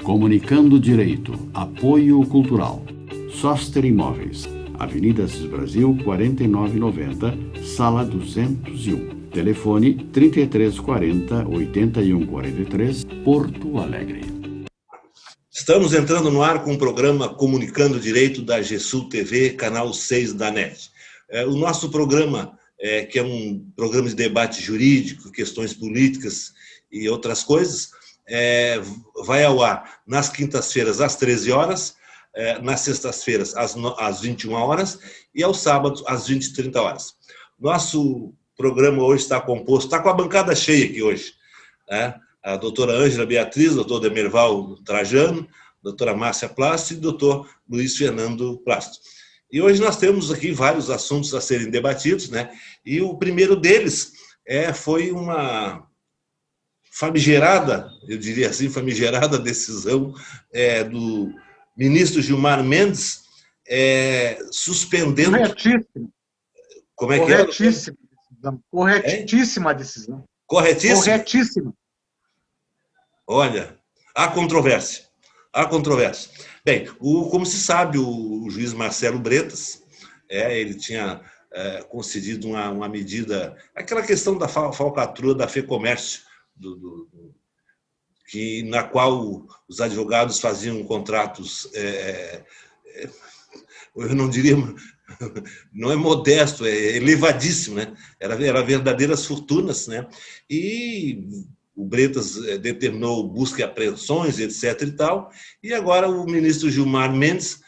Comunicando Direito, Apoio Cultural. Soster Imóveis, Avenida Assis Brasil, 4990, Sala 201. Telefone 3340 8143, Porto Alegre. Estamos entrando no ar com o programa Comunicando Direito da GESUL TV, canal 6 da NET. O nosso programa, que é um programa de debate jurídico, questões políticas e outras coisas, vai ao ar nas quintas-feiras às 13 horas, nas sextas-feiras às 21 horas e aos sábados às 20h30 horas. Nosso programa hoje está composto, está com a bancada cheia aqui hoje, né? A doutora Ângela Beatriz, doutor Demerval Trajano, doutora Márcia Plasto e doutor Luiz Fernando Plasto. E hoje nós temos aqui vários assuntos a serem debatidos, né? E o primeiro deles foi uma famigerada, eu diria assim, famigerada decisão do ministro Gilmar Mendes suspendendo... Corretíssimo. Como é que é? Corretíssima decisão. Corretíssima? Corretíssima. Olha, há controvérsia. Há controvérsia. Bem, como se sabe, o juiz Marcelo Bretas, ele tinha concedido uma medida, aquela questão da falcatrua da FEComércio, na qual os advogados faziam contratos, eu não diria, não é modesto, é elevadíssimo, né? Era verdadeiras fortunas, né? E o Bretas determinou busca e apreensões, etc. e tal, e agora o ministro Gilmar Mendes,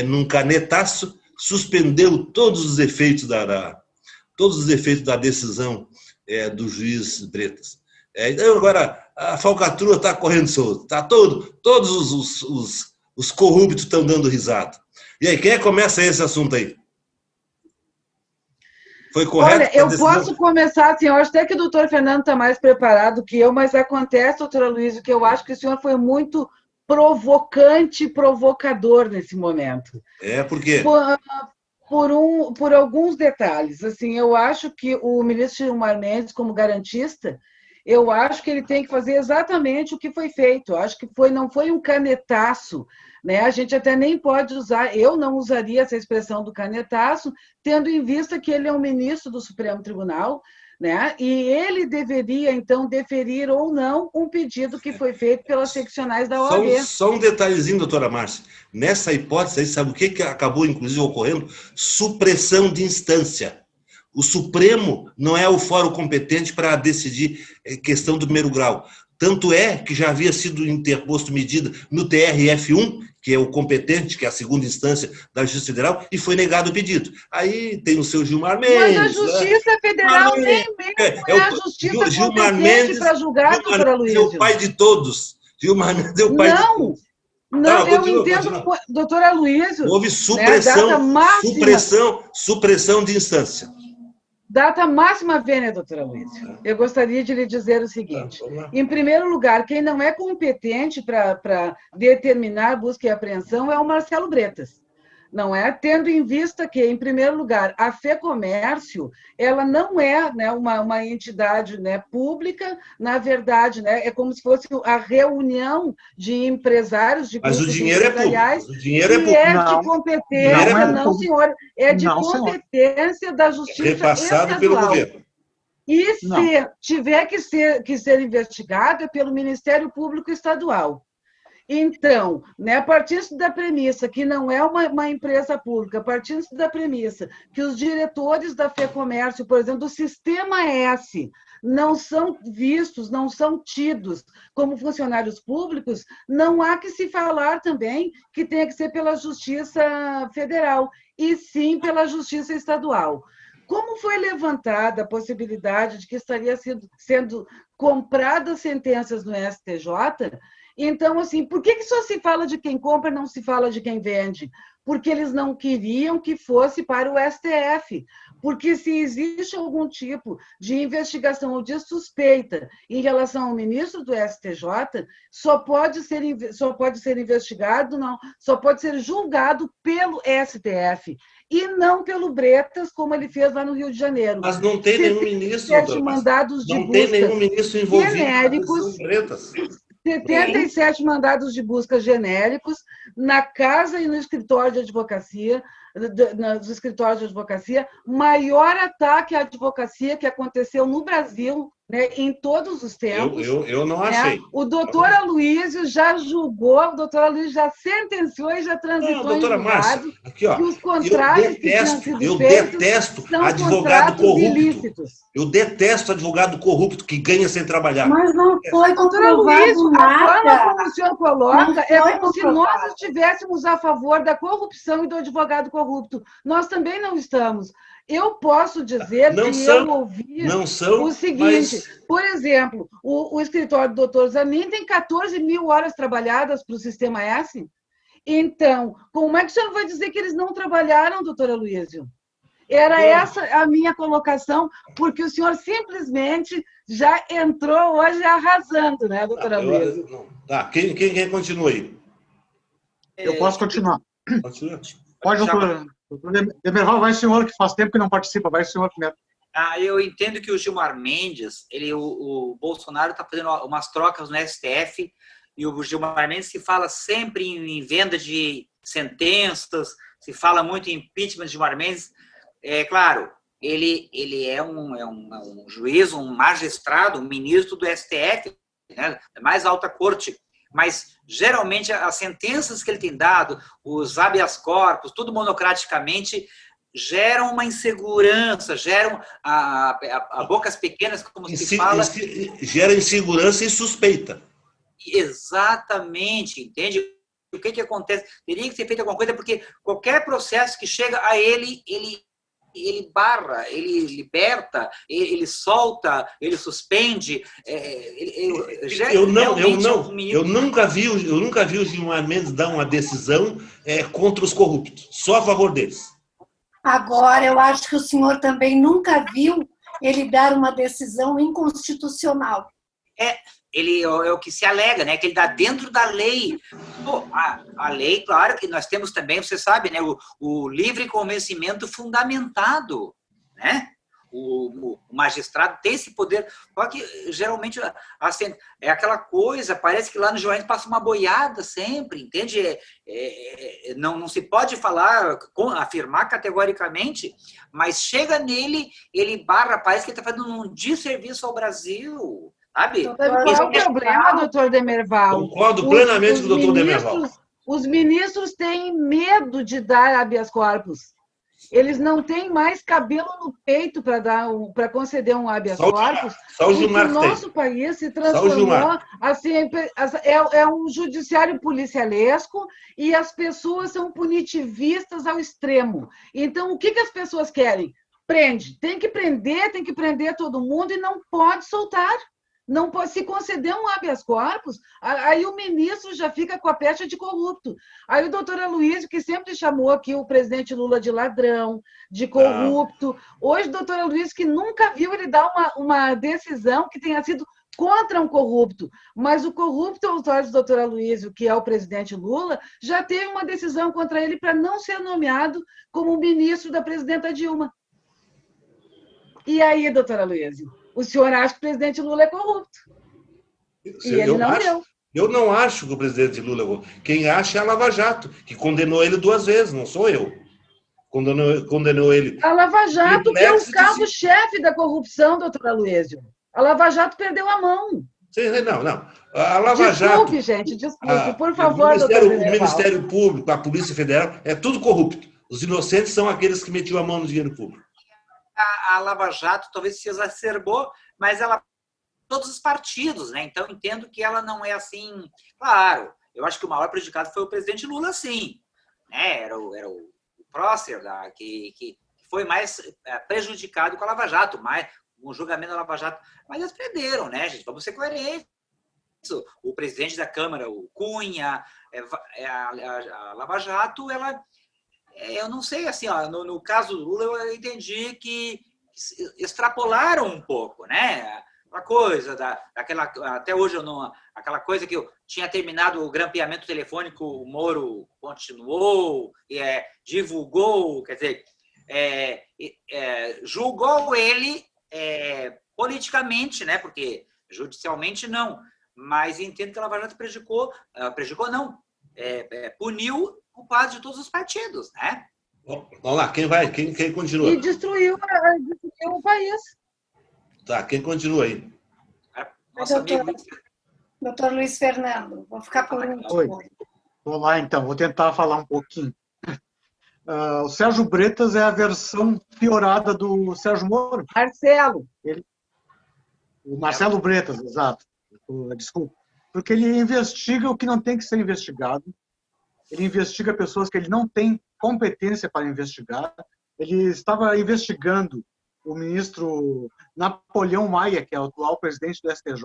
num canetaço, suspendeu todos os efeitos da decisão do juiz Bretas. Então, agora, a falcatrua está correndo solta, todos os corruptos estão dando risada. E aí, quem é que começa esse assunto aí? Foi correto? Olha, eu posso começar assim, eu acho até que o doutor Fernando está mais preparado que eu, mas acontece, doutora Luísa, que eu acho que o senhor foi muito provocante e provocador nesse momento. Por quê? Por alguns detalhes. Assim, eu acho que o ministro Gilmar Mendes, como garantista, eu acho que ele tem que fazer exatamente o que foi feito. Eu acho que não foi um canetaço, né? A gente até nem pode usar, eu não usaria essa expressão do canetaço, tendo em vista que ele é um ministro do Supremo Tribunal, né? E ele deveria, então, deferir ou não um pedido que foi feito pelas seccionais da OAB. Só um detalhezinho, doutora Márcia. Nessa hipótese aí, sabe o que acabou, inclusive, ocorrendo? Supressão de instância. O Supremo não é o fórum competente para decidir questão do primeiro grau. Tanto é que já havia sido interposto medida no TRF1, que é o competente, que é a segunda instância da Justiça Federal, e foi negado o pedido. Aí tem o seu Gilmar Mendes... Mas a Justiça Federal nem mesmo é a Justiça competente para julgar, doutora Luísa. É o pai de todos. Gilmar Mendes é o pai de todos. Não, eu entendo, doutora Luísa... Houve supressão de instância. Data máxima vênia, doutora Luísa. Eu gostaria de lhe dizer o seguinte. Em primeiro lugar, quem não é competente para determinar busca e apreensão é o Marcelo Bretas. Não é? Tendo em vista que, em primeiro lugar, a FEComércio, ela não é, né, uma entidade, né, pública, na verdade, né, é como se fosse a reunião de empresários, de grupos empresariais, que é de competência, não, senhor, é de competência da Justiça repassado estadual. pelo governo. E se tiver que ser investigado, é pelo Ministério Público Estadual. Então, né, partindo da premissa que não é uma empresa pública, partindo da premissa que os diretores da FEComércio, por exemplo, do Sistema S, não são vistos, não são tidos como funcionários públicos, não há que se falar também que tenha que ser pela Justiça Federal, e sim pela Justiça Estadual. Como foi levantada a possibilidade de que estaria sendo compradas sentenças no STJ, então, assim, por que só se fala de quem compra e não se fala de quem vende? Porque eles não queriam que fosse para o STF. Porque se existe algum tipo de investigação ou de suspeita em relação ao ministro do STJ, só pode ser investigado, não, só pode ser julgado pelo STF. E não pelo Bretas, como ele fez lá no Rio de Janeiro. Mas não tem nenhum ministro, mandados de não tem nenhum ministro envolvido genéricos, na Bretas. 77 mandados de busca genéricos na casa e no escritório de advocacia, nos escritórios de advocacia, maior ataque à advocacia que aconteceu no Brasil, né, em todos os tempos. Eu não achei. O doutor Aloísio já julgou, o doutor Aloísio já sentenciou e já transitou doutora em julgado. Márcia, aqui, ó, que os contratos que tinham sido eu feitos detesto são advogado contratos corrupto. ilícitos. Eu detesto advogado corrupto que ganha sem trabalhar. Mas não foi Doutora comprovado Luiz, nada. a forma como o senhor coloca é foi como se comprovado. nós estivéssemos a favor da corrupção e do advogado corrupto. Nós também não estamos. Eu posso dizer eu ouvi o seguinte, por exemplo, o escritório do doutor Zanin tem 14 mil horas trabalhadas para o Sistema S. Então, como é que o senhor vai dizer que eles não trabalharam, doutora Luísio? Era essa a minha colocação, porque o senhor simplesmente já entrou hoje arrasando, né, doutora Luísa? Tá, quem continua aí? Eu posso continuar. Continua. Pode, doutor Demerval, vai o senhor, que faz tempo que não participa, vai o senhor primeiro. Eu entendo que o Gilmar Mendes, o Bolsonaro está fazendo umas trocas no STF, e o Gilmar Mendes se fala sempre em venda de sentenças, se fala muito em impeachment de Gilmar Mendes. É claro, ele é um juiz, um magistrado, um ministro do STF, né, da mais alta corte, mas geralmente as sentenças que ele tem dado, os habeas corpus, tudo monocraticamente, geram uma insegurança, geram a bocas pequenas, como se fala. Gera insegurança e suspeita. Exatamente, entende? O que acontece? Teria que ser feito alguma coisa, porque qualquer processo que chega a ele barra, ele liberta, ele solta, ele suspende. Eu nunca vi o Gilmar Mendes dar uma decisão contra os corruptos, só a favor deles. Agora, eu acho que o senhor também nunca viu ele dar uma decisão inconstitucional. É o que se alega, né? Que ele está dentro da lei. A lei, claro que nós temos também, você sabe, né? O livre convencimento fundamentado, né? O magistrado tem esse poder, só que geralmente assim, é aquela coisa, parece que lá no juiz passa uma boiada sempre, entende? Não se pode falar, afirmar categoricamente, mas chega nele, ele barra, parece que ele está fazendo um desserviço ao Brasil. Sabe? Qual é o problema, doutor Demerval? Concordo plenamente com o doutor Demerval. Os ministros têm medo de dar habeas corpus. Eles não têm mais cabelo no peito para conceder um habeas corpus. Só o Gilmar o nosso país se transformou assim, é um judiciário policialesco e as pessoas são punitivistas ao extremo. Então, o que as pessoas querem? Prende. Tem que prender todo mundo e não pode soltar. Não pode se conceder um habeas corpus, aí o ministro já fica com a pecha de corrupto. Aí o doutor Aloísio, que sempre chamou aqui o presidente Lula de ladrão, de corrupto. Hoje o doutor Aloísio, que nunca viu ele dar uma decisão que tenha sido contra um corrupto. Mas o corrupto, aos olhos do doutor Aloísio, que é o presidente Lula, já teve uma decisão contra ele para não ser nomeado como ministro da presidenta Dilma. E aí, doutor Aloísio? O senhor acha que o presidente Lula é corrupto? E ele não deu. Eu não acho que o presidente Lula é corrupto. Quem acha é a Lava Jato, que condenou ele 2 vezes, não sou eu. Condenou ele. A Lava Jato que é o carro-chefe da corrupção, doutor Aloísio. A Lava Jato perdeu a mão. Não. A Lava Jato... Desculpe, por favor, o Ministério Público, a Polícia Federal, é tudo corrupto. Os inocentes são aqueles que metiam a mão no dinheiro público. A Lava Jato talvez se exacerbou, mas ela todos os partidos, né? Então entendo que ela não é assim. Claro, eu acho que o maior prejudicado foi o presidente Lula, sim, né? Era o Prócer que foi mais prejudicado com a Lava Jato, mais o julgamento da Lava Jato. Mas eles perderam, né, gente? Vamos ser coerentes. O presidente da Câmara, o Cunha, a Lava Jato, ela eu não sei, assim, ó, no caso do Lula, eu entendi que extrapolaram um pouco, né? Uma coisa, até hoje, aquela coisa que eu tinha terminado o grampeamento telefônico, o Moro continuou, divulgou, quer dizer, julgou ele politicamente, né? Porque judicialmente não. mas entendo que a Lava Jato puniu o quadro de todos os partidos, né? Vamos lá, quem vai? Quem continua? E destruiu o país. Tá, quem continua aí? Nosso amigo... Doutor Luiz Fernando, vou ficar por último. Oi. Vou lá, então. Vou tentar falar um pouquinho. O Sérgio Bretas é a versão piorada do Sérgio Moro. Marcelo. O Marcelo Bretas, exato. Desculpa. Porque ele investiga o que não tem que ser investigado. Ele investiga pessoas que ele não tem competência para investigar. Ele estava investigando o ministro Napoleão Maia, que é o atual presidente do STJ.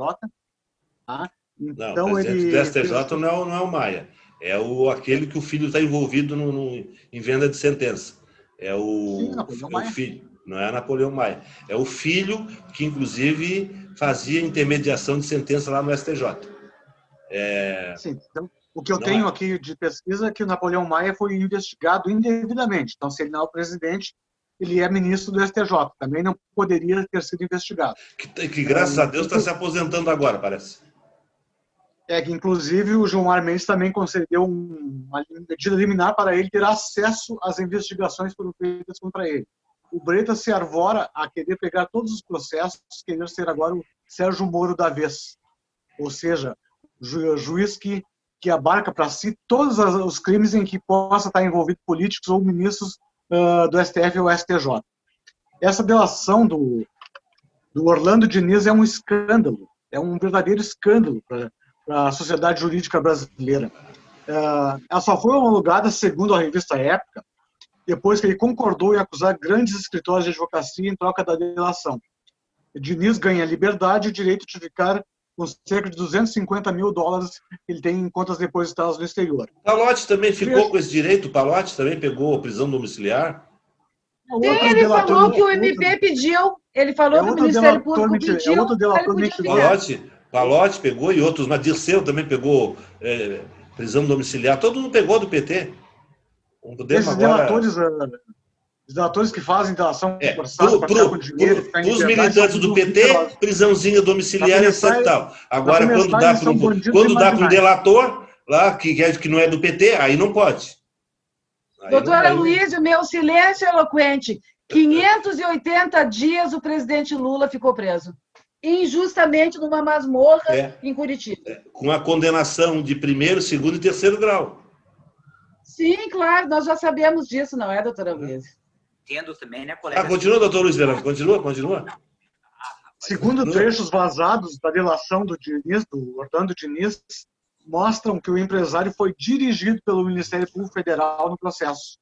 Tá? Então, não, o presidente do STJ não é o Maia. É aquele que o filho está envolvido em venda de sentença. É o filho, não é Napoleão Maia. É o filho que, inclusive, fazia intermediação de sentença lá no STJ. Sim, então, o que eu tenho aqui de pesquisa é que o Napoleão Maia foi investigado indevidamente. Então, se ele não é o presidente, ele é ministro do STJ. Também não poderia ter sido investigado. Que graças a Deus, está se aposentando agora, parece. Que, inclusive, o Gilmar Mendes também concedeu uma medida liminar para ele ter acesso às investigações que foram feitas contra ele. O Bretas se arvora a querer pegar todos os processos, querer ser agora o Sérgio Moro da vez. Ou seja, juiz que abarca para si todos os crimes em que possa estar envolvido políticos ou ministros do STF ou STJ. Essa delação do Orlando Diniz é um escândalo, é um verdadeiro escândalo para a sociedade jurídica brasileira. Ela só foi homologada, segundo a revista Época, depois que ele concordou em acusar grandes escritórios de advocacia em troca da delação. Diniz ganha liberdade e o direito de ficar com cerca de $250 mil que ele tem em contas depositadas no exterior. Palotti também ficou com esse direito? O Palotti também pegou prisão domiciliar? Sim, ele falou que o MP pediu. Ele falou que o Ministério Público pediu. É outro delator mentiroso. Palotti pegou e outros, mas Dirceu também pegou prisão domiciliar. Todo mundo pegou do PT. Esses delatores que fazem delação forçada para com dinheiro... Os militantes do PT, prisãozinha domiciliar, etc. Agora, quando dá para um delator, lá, que não é do PT, aí não pode. Doutora Luísa, meu silêncio eloquente. 580 dias o presidente Lula ficou preso. Injustamente numa masmorra em Curitiba. Com a condenação de primeiro, segundo e terceiro grau. Sim, claro, nós já sabemos disso, não é, doutora Luísa? Entendo também, né, colega? Continua, doutor Luiz Verão, continua. Segundo trechos vazados da delação do Orlando Diniz, mostram que o empresário foi dirigido pelo Ministério Público Federal no processo.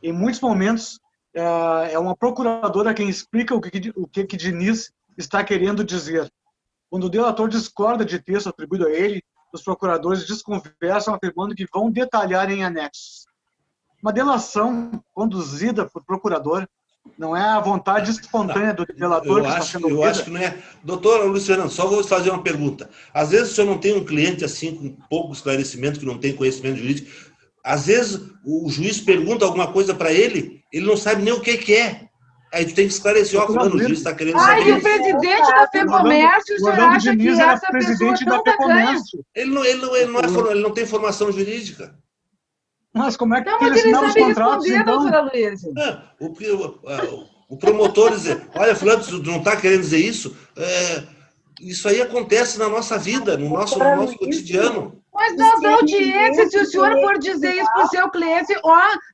Em muitos momentos, é uma procuradora quem explica o que Diniz está querendo dizer. Quando o delator discorda de texto atribuído a ele, os procuradores desconversam afirmando que vão detalhar em anexos. Uma delação conduzida por procurador não é a vontade espontânea do delator que está sendo ouvida. Eu acho que não é. Doutor Luiz Fernando, só vou fazer uma pergunta. Às vezes o senhor não tem um cliente assim com pouco esclarecimento, que não tem conhecimento jurídico. Às vezes o juiz pergunta alguma coisa para ele, ele não sabe nem o que é. Aí tu tem que esclarecer, o juiz está querendo saber. E o presidente da FEComércio, o senhor acha que essa presidente pessoa da FEComércio. Ele não tem formação jurídica. Mas como é que ele assinava os sabe contratos, responder, então? doutora Luísa? O promotor dizer, olha, fulano, tu não está querendo dizer isso? Isso aí acontece na nossa vida, no nosso cotidiano. Mas nas audiências, se o senhor for dizer isso para o seu cliente,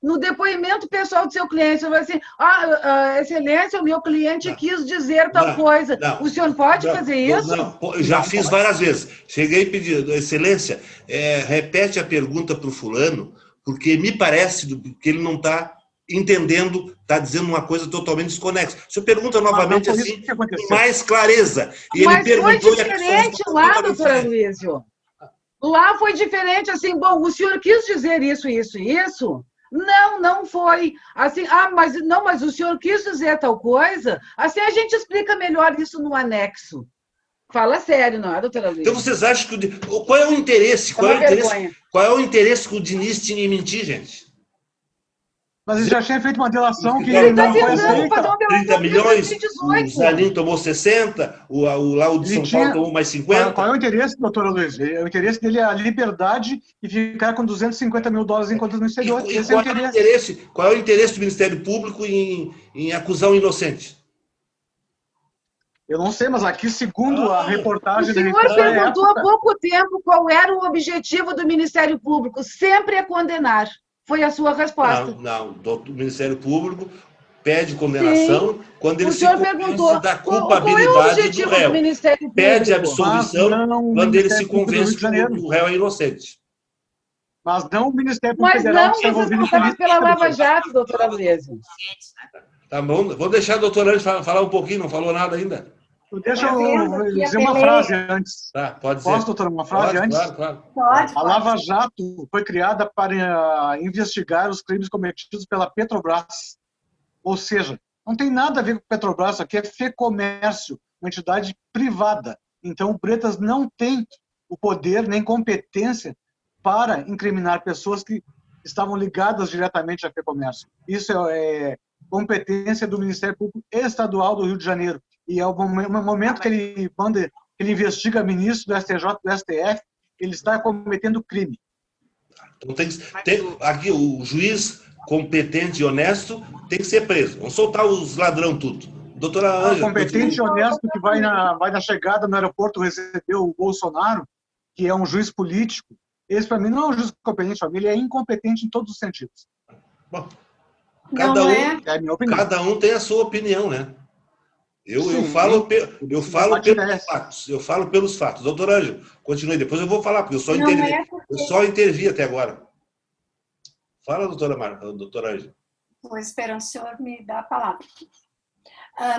no depoimento pessoal do seu cliente, você vai assim, excelência, o meu cliente quis dizer tal coisa. O senhor pode fazer isso? Não, eu já fiz várias vezes. Cheguei e pedi, excelência, repete a pergunta para o fulano, porque me parece que ele não está entendendo, está dizendo uma coisa totalmente desconexa. O senhor pergunta novamente assim, com mais clareza. E mas ele perguntou, foi diferente lá, doutora Luísio. Lá foi diferente, assim, bom, o senhor quis dizer isso? Não foi. Assim, mas o senhor quis dizer tal coisa? Assim a gente explica melhor isso no anexo. Fala sério, não é, doutora Luísa? Então vocês acham que... Qual é o interesse? Qual é o interesse que o Diniz tinha em mentir, gente? Mas ele já tinha feito uma delação que Ele não foi tentando aceita. fazer uma 30 delação milhões, em o 2018. Zanin tomou 60, lá o de Ele São Paulo tinha- tomou mais 50. Qual é o interesse, doutora Luiz? O interesse dele é a liberdade e ficar com 250 mil dólares em contas no exterior. E Esse é o interesse. qual é o interesse do Ministério Público em acusar um inocente? Eu não sei, mas aqui, segundo a O reportagem da senhor revista perguntou há Época, pouco tempo qual era o objetivo do Ministério Público. Sempre é condenar. Foi a sua resposta. Não, o Ministério Público pede condenação quando ele O se senhor convence perguntou da qual é o culpabilidade do objetivo do réu. Ministério Público. Pede absolvição Mas não o quando ele se Ministério Público do Rio convence de Janeiro. que o réu é inocente. mas não o Ministério Público Mas Federal não que está envolvido em responsáveis política. pela Lava doutor. Jato, doutora Luiz. Tá bom? Vou deixar a doutora Antes falar um pouquinho, não falou nada ainda. Deixa Tá vendo? eu Aqui a dizer uma peleia. frase antes. Tá, pode dizer. Posso, doutora, uma frase Pode, antes? claro. Pode, A pode. Lava Jato foi criada para investigar os crimes cometidos pela Petrobras. Ou seja, não tem nada a ver com Petrobras, aqui é FEComércio, uma entidade privada. Então, o Bretas não tem o poder nem competência para incriminar pessoas que estavam ligadas diretamente à FEComércio. Isso é competência do Ministério Público Estadual do Rio de Janeiro. E é o momento que ele investiga ministro do STJ, do STF, ele está cometendo crime. Então aqui o juiz competente e honesto tem que ser preso. Vamos soltar os ladrão tudo. Doutora Ângela. Competente e honesto que vai na chegada no aeroporto receber o Bolsonaro, que é um juiz político. Esse, para mim, não é um juiz competente, ele é incompetente em todos os sentidos. Bom, Não é? É a minha opinião. cada um tem a sua opinião, né? Eu Sim, falo debate pelos é esse. fatos. Eu falo pelos fatos. Doutora Ângela, continue. Depois eu vou falar, porque eu Não é porque... eu só intervi até agora. Fala, doutora Ângela. Estou esperando o senhor me dar a palavra.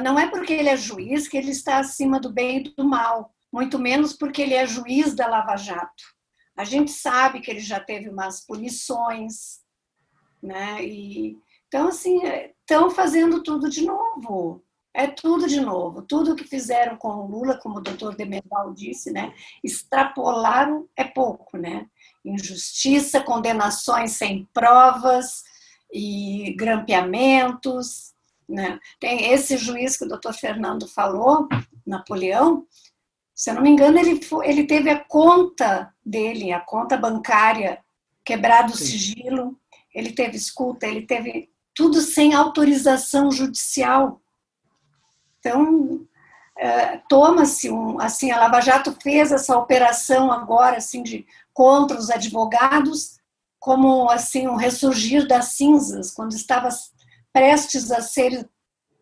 Não é porque ele é juiz que ele está acima do bem e do mal, muito menos porque ele é juiz da Lava Jato. A gente sabe que ele já teve umas punições, né? Então, assim, estão fazendo tudo de novo. É tudo de novo. Tudo que fizeram com o Lula, como o doutor Demerval disse, né? Extrapolaram é pouco, né? Injustiça, condenações sem provas e grampeamentos, né? Tem esse juiz que o doutor Fernando falou, Napoleão, se eu não me engano, ele teve a conta dele, a conta bancária, quebrado o sigilo, ele teve escuta, ele teve tudo sem autorização judicial. Então, toma-se assim, a Lava Jato fez essa operação agora assim contra os advogados, como assim um ressurgir das cinzas, quando estava prestes a ser,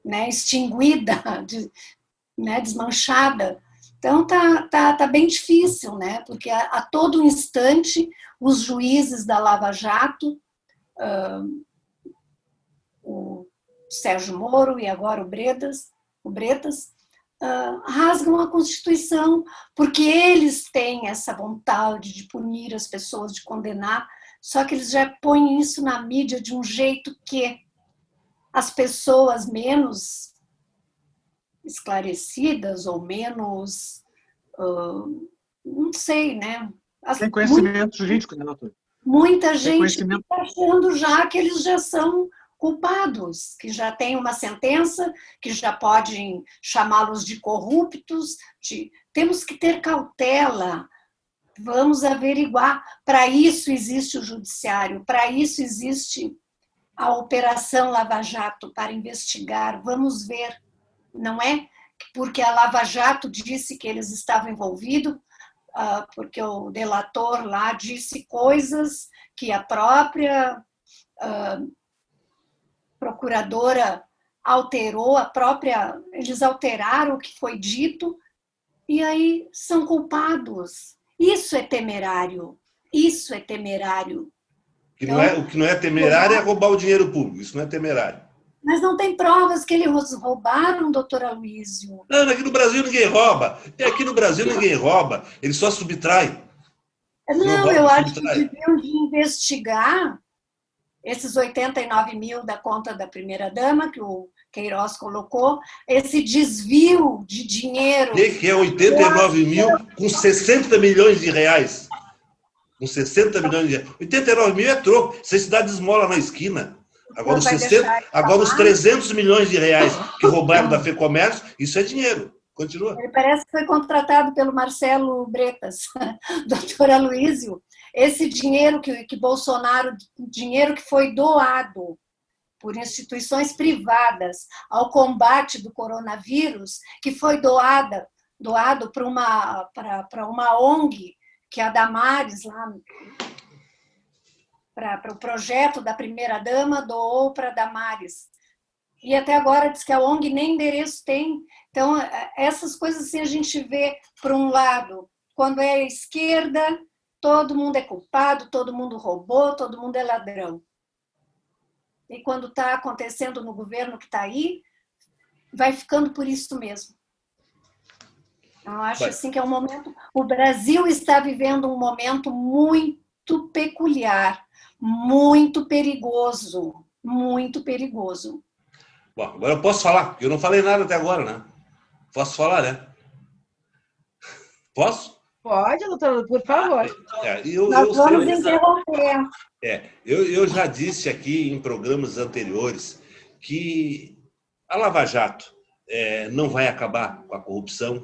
né, extinguida, né, desmanchada. Então tá bem difícil, né? Porque a todo instante os juízes da Lava Jato, o Sérgio Moro e agora o Bretas, rasgam a Constituição, porque eles têm essa vontade de punir as pessoas, de condenar, só que eles já põem isso na mídia de um jeito que as pessoas menos esclarecidas ou menos, não sei, né? Tem conhecimento jurídico, né, doutor? Muita gente está achando já que eles já são culpados, que já tem uma sentença, que já podem chamá-los de corruptos. Temos que ter cautela, vamos averiguar. Para isso existe o judiciário, para isso existe a Operação Lava Jato, para investigar, vamos ver. Não é porque a Lava Jato disse que eles estavam envolvidos, porque o delator lá disse coisas que a própria procuradora alterou, eles alteraram o que foi dito, e aí são culpados. Isso é temerário. Isso é temerário. O que não é temerário é roubar o dinheiro público. Isso não é temerário. Mas não tem provas que eles roubaram, doutor Aloysio. Não, aqui no Brasil ninguém rouba. Aqui no Brasil ninguém rouba. Ele só subtrai. Não, eu acho que deviam de investigar esses 89 mil da conta da primeira-dama, que o Queiroz colocou, esse desvio de dinheiro. Que é 89 mil com 60 milhões de reais. Com 60 milhões de reais. 89 mil é troco. Você se dá de esmola na esquina. Agora os, vai 60, deixar ele agora os falar? 300 milhões de reais que roubaram da FEComércio, isso é dinheiro. Continua. Ele parece que foi contratado pelo Marcelo Bretas, doutor Aloysio. Esse dinheiro que Bolsonaro, dinheiro que foi doado por instituições privadas ao combate do coronavírus, que foi doado para uma ONG, que é a Damares, lá, para o projeto da primeira-dama, doou para a Damares. E até agora diz que a ONG nem endereço tem. Então, essas coisas assim a gente vê, por um lado, quando é a esquerda, todo mundo é culpado, todo mundo roubou, todo mundo é ladrão. E quando está acontecendo no governo que está aí, vai ficando por isso mesmo. Eu acho assim que é um momento... O Brasil está vivendo um momento muito peculiar, muito perigoso, muito perigoso. Bom, agora eu posso falar, eu não falei nada até agora, né? Posso falar, né? Posso? Pode, doutor, por favor. Nós vamos interromper. Eu já disse aqui em programas anteriores que a Lava Jato não vai acabar com a corrupção,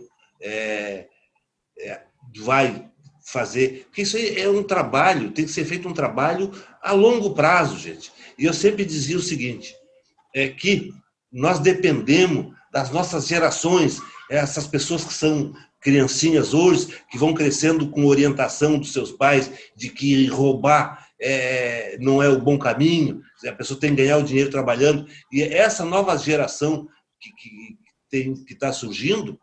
vai fazer... Porque isso aí é um trabalho, tem que ser feito um trabalho a longo prazo, gente. E eu sempre dizia o seguinte, que nós dependemos das nossas gerações, essas pessoas que são criancinhas hoje, que vão crescendo com orientação dos seus pais de que roubar não é o bom caminho, a pessoa tem que ganhar o dinheiro trabalhando. E essa nova geração que está surgindo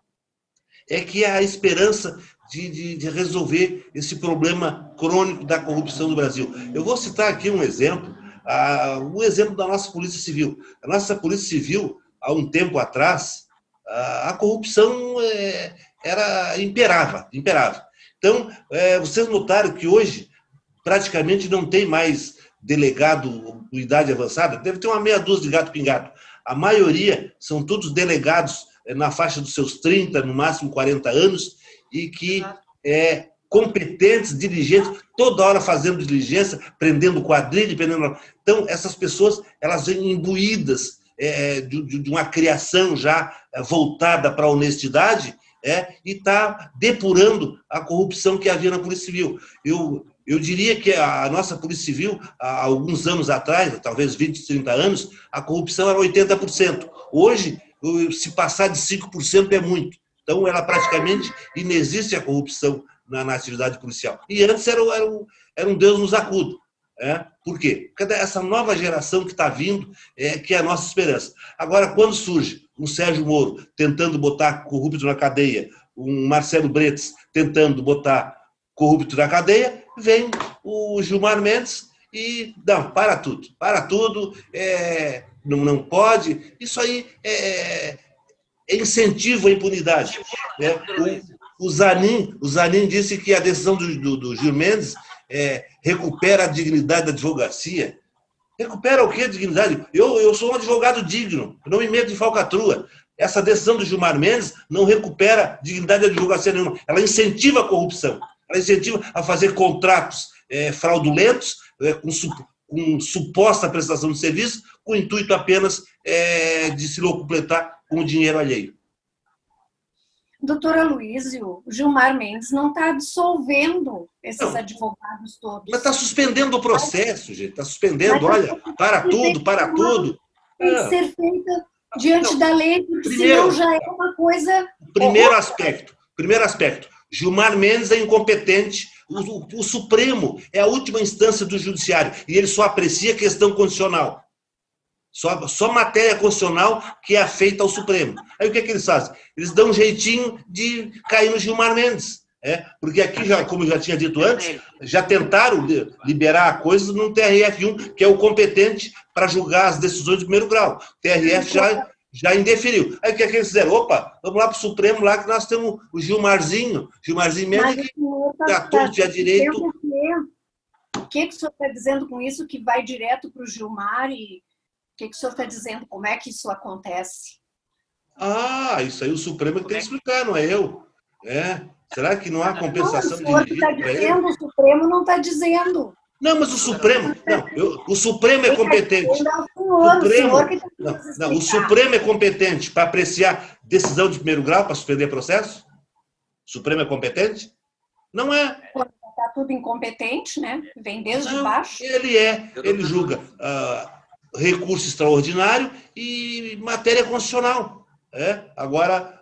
é que é a esperança de resolver esse problema crônico da corrupção do Brasil. Eu vou citar aqui um exemplo, o exemplo da nossa Polícia Civil. A nossa Polícia Civil, há um tempo atrás, a corrupção era imperava. Então, vocês notaram que hoje praticamente não tem mais delegado com idade avançada, deve ter uma meia dúzia de gato pingado. A maioria são todos delegados na faixa dos seus 30, no máximo 40 anos, e que competentes, diligentes, toda hora fazendo diligência, prendendo quadrilha, prendendo... Então, essas pessoas, elas vêm imbuídas de uma criação já voltada para a honestidade, e está depurando a corrupção que havia na Polícia Civil. Eu diria que a nossa Polícia Civil, há alguns anos atrás, talvez 20, 30 anos, a corrupção era 80%. Hoje, se passar de 5% é muito. Então, ela praticamente inexiste a corrupção na atividade policial. E antes era um Deus nos acuda. Por quê? Porque essa nova geração que está vindo que é a nossa esperança. Agora, quando surge um Sérgio Moro tentando botar corrupto na cadeia, um Marcelo Bretas tentando botar corrupto na cadeia, vem o Gilmar Mendes e não, para tudo, não pode. Isso aí é incentivo à impunidade. O Zanin disse que a decisão do Gil Mendes recupera a dignidade da advocacia. Recupera o quê, a dignidade? Eu sou um advogado digno, eu não me meto de falcatrua. Essa decisão do Gilmar Mendes não recupera dignidade da advocacia nenhuma. Ela incentiva a corrupção, ela incentiva a fazer contratos fraudulentos, com suposta prestação de serviço, com o intuito apenas de se locupletar com o dinheiro alheio. Doutor Aloysio, o Gilmar Mendes não está absolvendo esses advogados todos. Mas está suspendendo o processo, gente. Está suspendendo, olha, para tudo. Tem que ser feita diante da lei, porque senão já é uma coisa... Primeiro aspecto. Gilmar Mendes é incompetente. O Supremo é a última instância do Judiciário e ele só aprecia questão constitucional. Só matéria constitucional que é afeita ao Supremo. Aí o que eles fazem? Eles dão um jeitinho de cair no Gilmar Mendes. Porque aqui, como eu já tinha dito antes, já tentaram liberar coisas no TRF1, que é o competente para julgar as decisões de primeiro grau. O TRF já indeferiu. Aí o que eles fizeram? Opa, vamos lá para o Supremo, lá que nós temos o Gilmarzinho Mendes, que a torto e a direito... O que o senhor está dizendo com isso, que vai direto para o Gilmar e... O que o senhor está dizendo? Como é que isso acontece? Isso aí o Supremo tem que explicar, não é eu. Será que não há compensação de o Supremo não está dizendo. Não, mas o Supremo... o Supremo é competente. o senhor que tem que nos explicar. O Supremo é competente para apreciar decisão de primeiro grau, para suspender processo? O Supremo é competente? Não é. Está tudo incompetente, né? Vem desde baixo. Ele julga recurso extraordinário e matéria constitucional. Agora,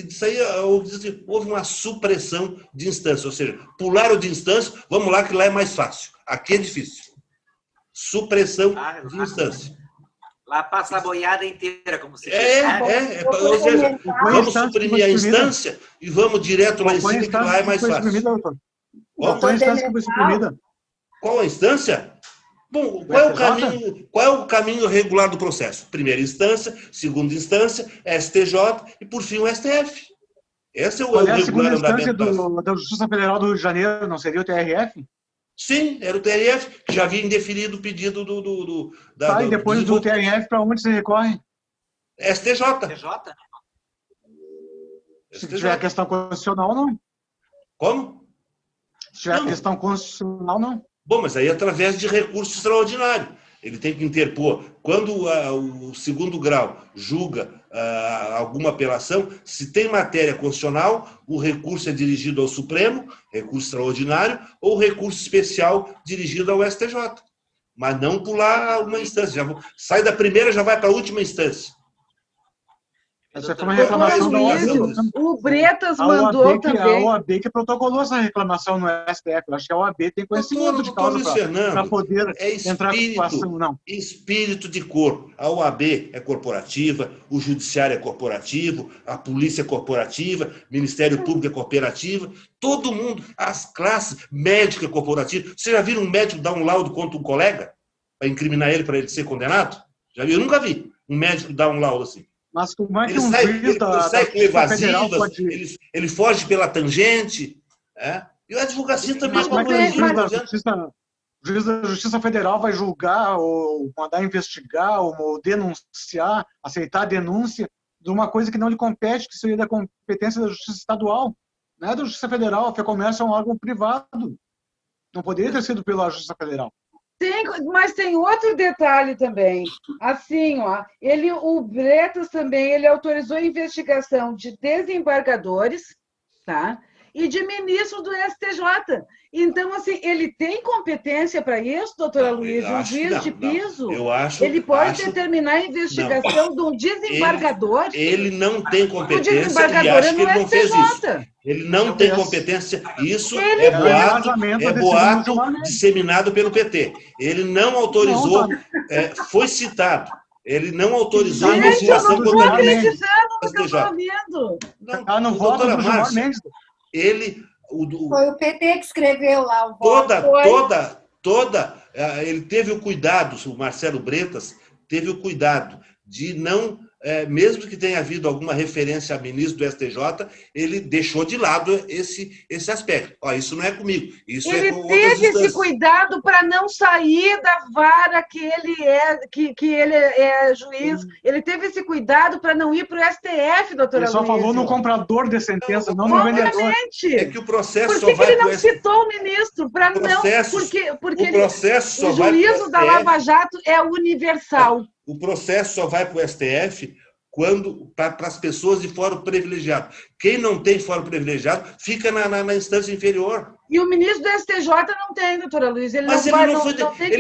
isso aí houve uma supressão de instância, ou seja, pularam de instância, vamos lá que lá é mais fácil. Aqui é difícil. Supressão de instância. Lá passa a boiada inteira, como se diz. Ou seja, vamos suprimir a instância e vamos direto lá em cima, que lá é mais fácil. Qual a instância que foi suprimida? Qual a instância? Bom, qual é o caminho regular do processo? Primeira instância, segunda instância, STJ e, por fim, o STF. Esse é o regular andamento. A segunda instância da Justiça Federal do Rio de Janeiro não seria o TRF? Sim, era o TRF, que já havia indeferido o pedido e depois do TRF, para onde se recorre? STJ. Se tiver a questão constitucional, não. Como? Se tiver a questão constitucional, não. Bom, mas aí através de recurso extraordinário. Ele tem que interpor. Quando o segundo grau julga alguma apelação, se tem matéria constitucional, o recurso é dirigido ao Supremo, recurso extraordinário, ou recurso especial dirigido ao STJ. Mas não pular uma instância. Sai da primeira, já vai para a última instância. Essa foi uma reclamação da OAB. O Bretas mandou também. A OAB que protocolou essa reclamação no STF. Eu acho que a OAB tem conhecimento de causa para poder entrar em situação, não. Espírito de cor. A OAB é corporativa, o Judiciário é corporativo, a Polícia é corporativa, o Ministério Público é corporativo, todo mundo, as classes, médico é corporativo. Você já viu um médico dar um laudo contra um colega para incriminar ele, para ele ser condenado? Já viu? Eu nunca vi um médico dar um laudo assim. Mas como é que ele um sai com evasivas, pode... ele foge pela tangente, e o advocacia também... Mas como é que o juiz da Justiça Federal vai julgar, ou mandar investigar, ou denunciar, aceitar a denúncia de uma coisa que não lhe compete, que seria da competência da Justiça Estadual? Não é da Justiça Federal, a FEComércio é um órgão privado. Não poderia ter sido pela Justiça Federal. Mas tem outro detalhe também. Assim, o Bretas também ele autorizou a investigação de desembargadores, tá? E de ministro do STJ. Então, assim, ele tem competência para isso, doutora Luísa? Um juiz de piso? Ele pode determinar a investigação de um desembargador? Ele não tem competência e acho que ele não fez isso. Ele não tem competência. Isso é boato disseminado pelo PT. Ele não autorizou, foi citado. Ele não autorizou a investigação contra o STJ. Não, no voto do Gilmar Mendes. Foi o PT que escreveu lá o voto. Ele teve o cuidado, o Marcelo Bretas teve o cuidado de não, mesmo que tenha havido alguma referência a ministro do STJ, ele deixou de lado esse aspecto. Isso não é comigo, isso ele é com teve outras instâncias. Esse cuidado para não sair da vara que ele é juiz. Ele teve esse cuidado para não ir para o STF, doutora Luísa. Ele só falou no comprador de sentença, não no vendedor. É que o processo Por que ele não citou o ministro? Para não, porque o juízo da Lava Jato é universal. O processo só vai para o STF para as pessoas de fórum privilegiado. Quem não tem fórum privilegiado fica na instância inferior. E o ministro do STJ não tem, doutora Luísa. Ele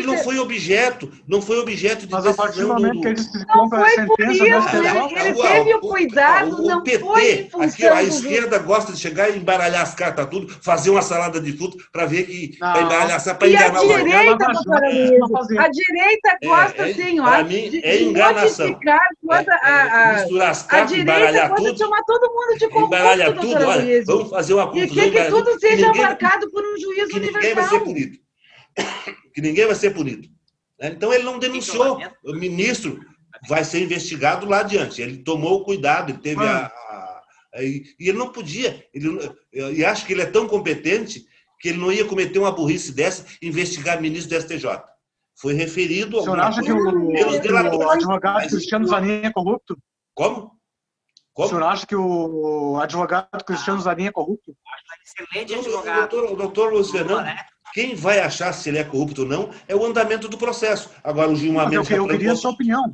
não foi objeto de mas a partir do momento que ele se não compra a sentença do STJ... Ele teve o cuidado, não PT, foi em função a esquerda gosta de chegar e embaralhar as cartas tudo, fazer uma salada de fruta para ver que... Para embaralhar, para enganar o... E a direita, doutora Luísa, a direita gosta, assim, para mim, é enganação. Misturar as cartas, embaralhar tudo. Chamar todo mundo de corrupto, embaralhar tudo, olha, vamos fazer uma confusão. E que tudo seja marcado por um juiz universal. Ninguém vai ser punido. Que ninguém vai ser punido. Então, ele não denunciou. O ministro vai ser investigado lá adiante. Ele tomou o cuidado, ele teve e ele não podia. E acho que ele é tão competente que ele não ia cometer uma burrice dessa e investigar ministro do STJ. Foi referido ao. O senhor acha que o advogado Cristiano Zanin é corrupto? Como? O senhor acha que o advogado Cristiano Zanin é corrupto? Excelente advogado. O doutor Luiz Fernando Quem vai achar se ele é corrupto ou não é o andamento do processo. Agora, o Gilmar Mendes... Eu queria a sua opinião.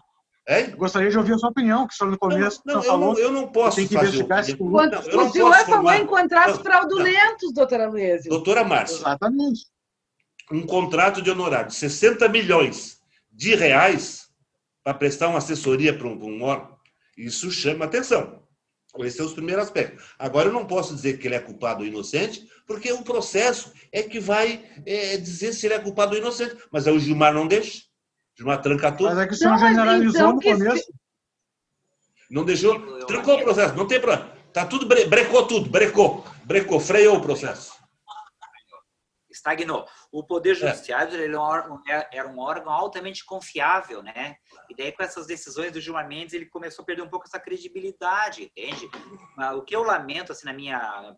É? Eu gostaria de ouvir a sua opinião, que o senhor no começo falou... Eu não posso tem que fazer investigar esse opinião. O senhor falou em contratos fraudulentos, doutora Luísa. Doutora Márcia. Exatamente. Um contrato de honorário de 60 milhões de reais para prestar uma assessoria para um órgão, isso chama atenção. Esse é os primeiros aspectos. Agora, eu não posso dizer que ele é culpado ou inocente, porque o processo é que vai dizer se ele é culpado ou inocente. Mas aí o Gilmar não deixa. O Gilmar tranca tudo. Mas é que o senhor generalizou no começo. Não deixou? Trancou o processo, não tem problema. Tá tudo, brecou tudo, brecou, freou o processo. Estagnou. O Poder Judiciário ele era um órgão altamente confiável, né? E daí, com essas decisões do Gilmar Mendes, ele começou a perder um pouco essa credibilidade, entende? O que eu lamento, assim, na minha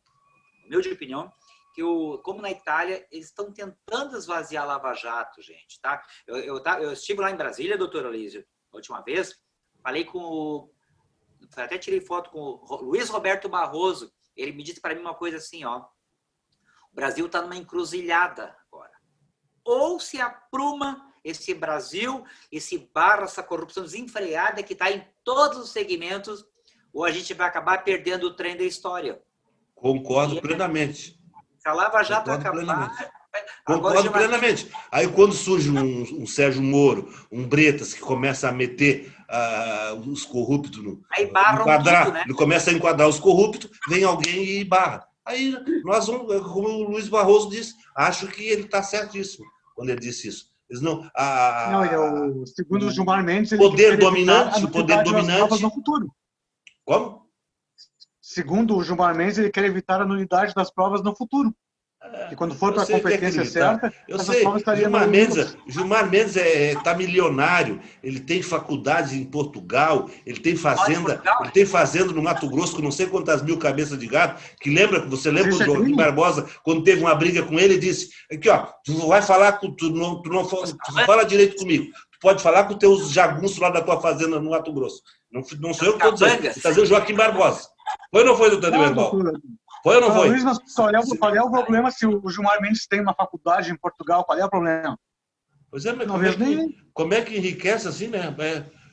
humilde opinião, que como na Itália, eles estão tentando esvaziar a Lava Jato, gente, tá? Eu estive lá em Brasília, doutora Lísio, a última vez, falei até tirei foto com o Luiz Roberto Barroso, ele me disse para mim uma coisa assim, ó, o Brasil está numa encruzilhada agora. Ou se apruma esse Brasil, essa corrupção desenfreada que está em todos os segmentos, ou a gente vai acabar perdendo o trem da história. Concordo plenamente. Se a Lava Jato acabar... Concordo plenamente. Aí quando surge um Sérgio Moro, um Bretas, que começa a meter os corruptos ele começa a enquadrar os corruptos, vem alguém e barra. Aí nós vamos, como o Luiz Barroso disse, acho que ele está certíssimo quando ele disse isso. Eles segundo o Gilmar Mendes, o poder dominante. No futuro. Como? Segundo o Gilmar Mendes, ele quer evitar a nulidade das provas no futuro. E quando for para a competência certa, essas provas estariam Gilmar Mendes está milionário, ele tem faculdade em Portugal, ele tem fazenda no Mato Grosso com não sei quantas mil cabeças de gado, você lembra o Joaquim Barbosa, quando teve uma briga com ele, disse, aqui ó, tu vai falar, tu não fala direito comigo, tu pode falar com os teus jagunços lá da tua fazenda no Mato Grosso. Não sou eu que estou dizendo, está dizendo o Joaquim Barbosa. Foi ou não foi, doutor Demerbal? Foi ou não foi? Luiz, mas qual é o problema se o Gilmar Mendes tem uma faculdade em Portugal? Qual é o problema? Pois é, mas como é que enriquece assim, né?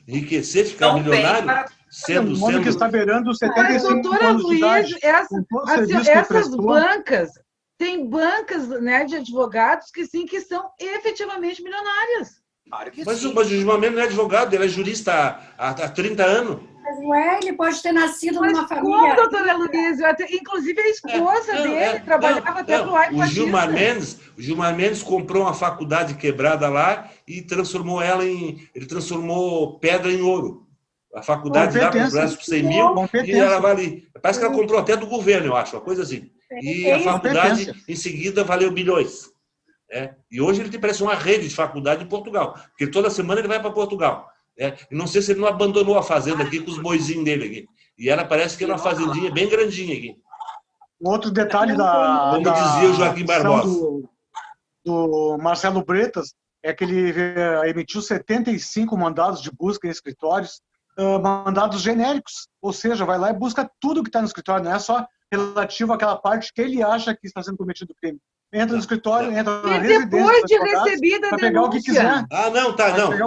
Enriquecer, ficar milionário, sendo... Um homem que está beirando 75 anos de idade. Essas bancas, tem bancas, né, de advogados que são efetivamente milionárias. Mas o Gilmar Mendes não é advogado, ele é jurista há 30 anos. Mas não é, ele pode ter nascido numa família... Como, doutora Luísa? Inclusive a esposa dele trabalhava até pro Ai O Gilmar Mendes comprou uma faculdade quebrada lá e transformou ele transformou pedra em ouro. A faculdade lá para o Brasil por 100 mil e ela vale... Parece que ela comprou até do governo, eu acho, uma coisa assim. E a faculdade, em seguida, valeu bilhões. E hoje ele tem parece uma rede de faculdade em Portugal, porque toda semana ele vai para Portugal. E não sei se ele não abandonou a fazenda aqui com os boizinhos dele aqui. E ela parece que era uma fazendinha bem grandinha aqui. Outro detalhe como dizia o Joaquim Barbosa. Do Marcelo Bretas é que ele emitiu 75 mandados de busca em escritórios, mandados genéricos. Ou seja, vai lá e busca tudo que está no escritório, não é só relativo àquela parte que ele acha que está sendo cometido o crime. Entra no escritório, entra na residência. Depois de recebida a pegar o que quiser.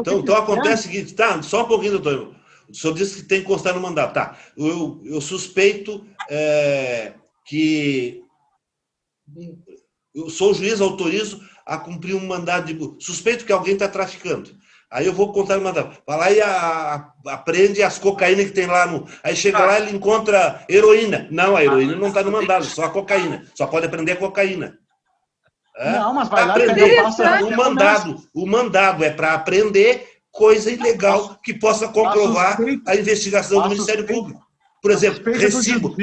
Então acontece o seguinte, só um pouquinho, doutor. O senhor disse que tem que constar no mandato. Tá. Eu suspeito que eu sou o juiz, autorizo a cumprir um mandado de... Suspeito que alguém está traficando. Aí eu vou contar no mandato. Vai lá e aprende as cocaínas que tem lá no... Aí chega lá e ele encontra heroína. Não, a heroína não está no mandado, só a cocaína. Só pode aprender a cocaína. Não, mas vai lá aprender. O mandado é para aprender coisa ilegal que possa comprovar a investigação do Ministério Público. Por exemplo, recibo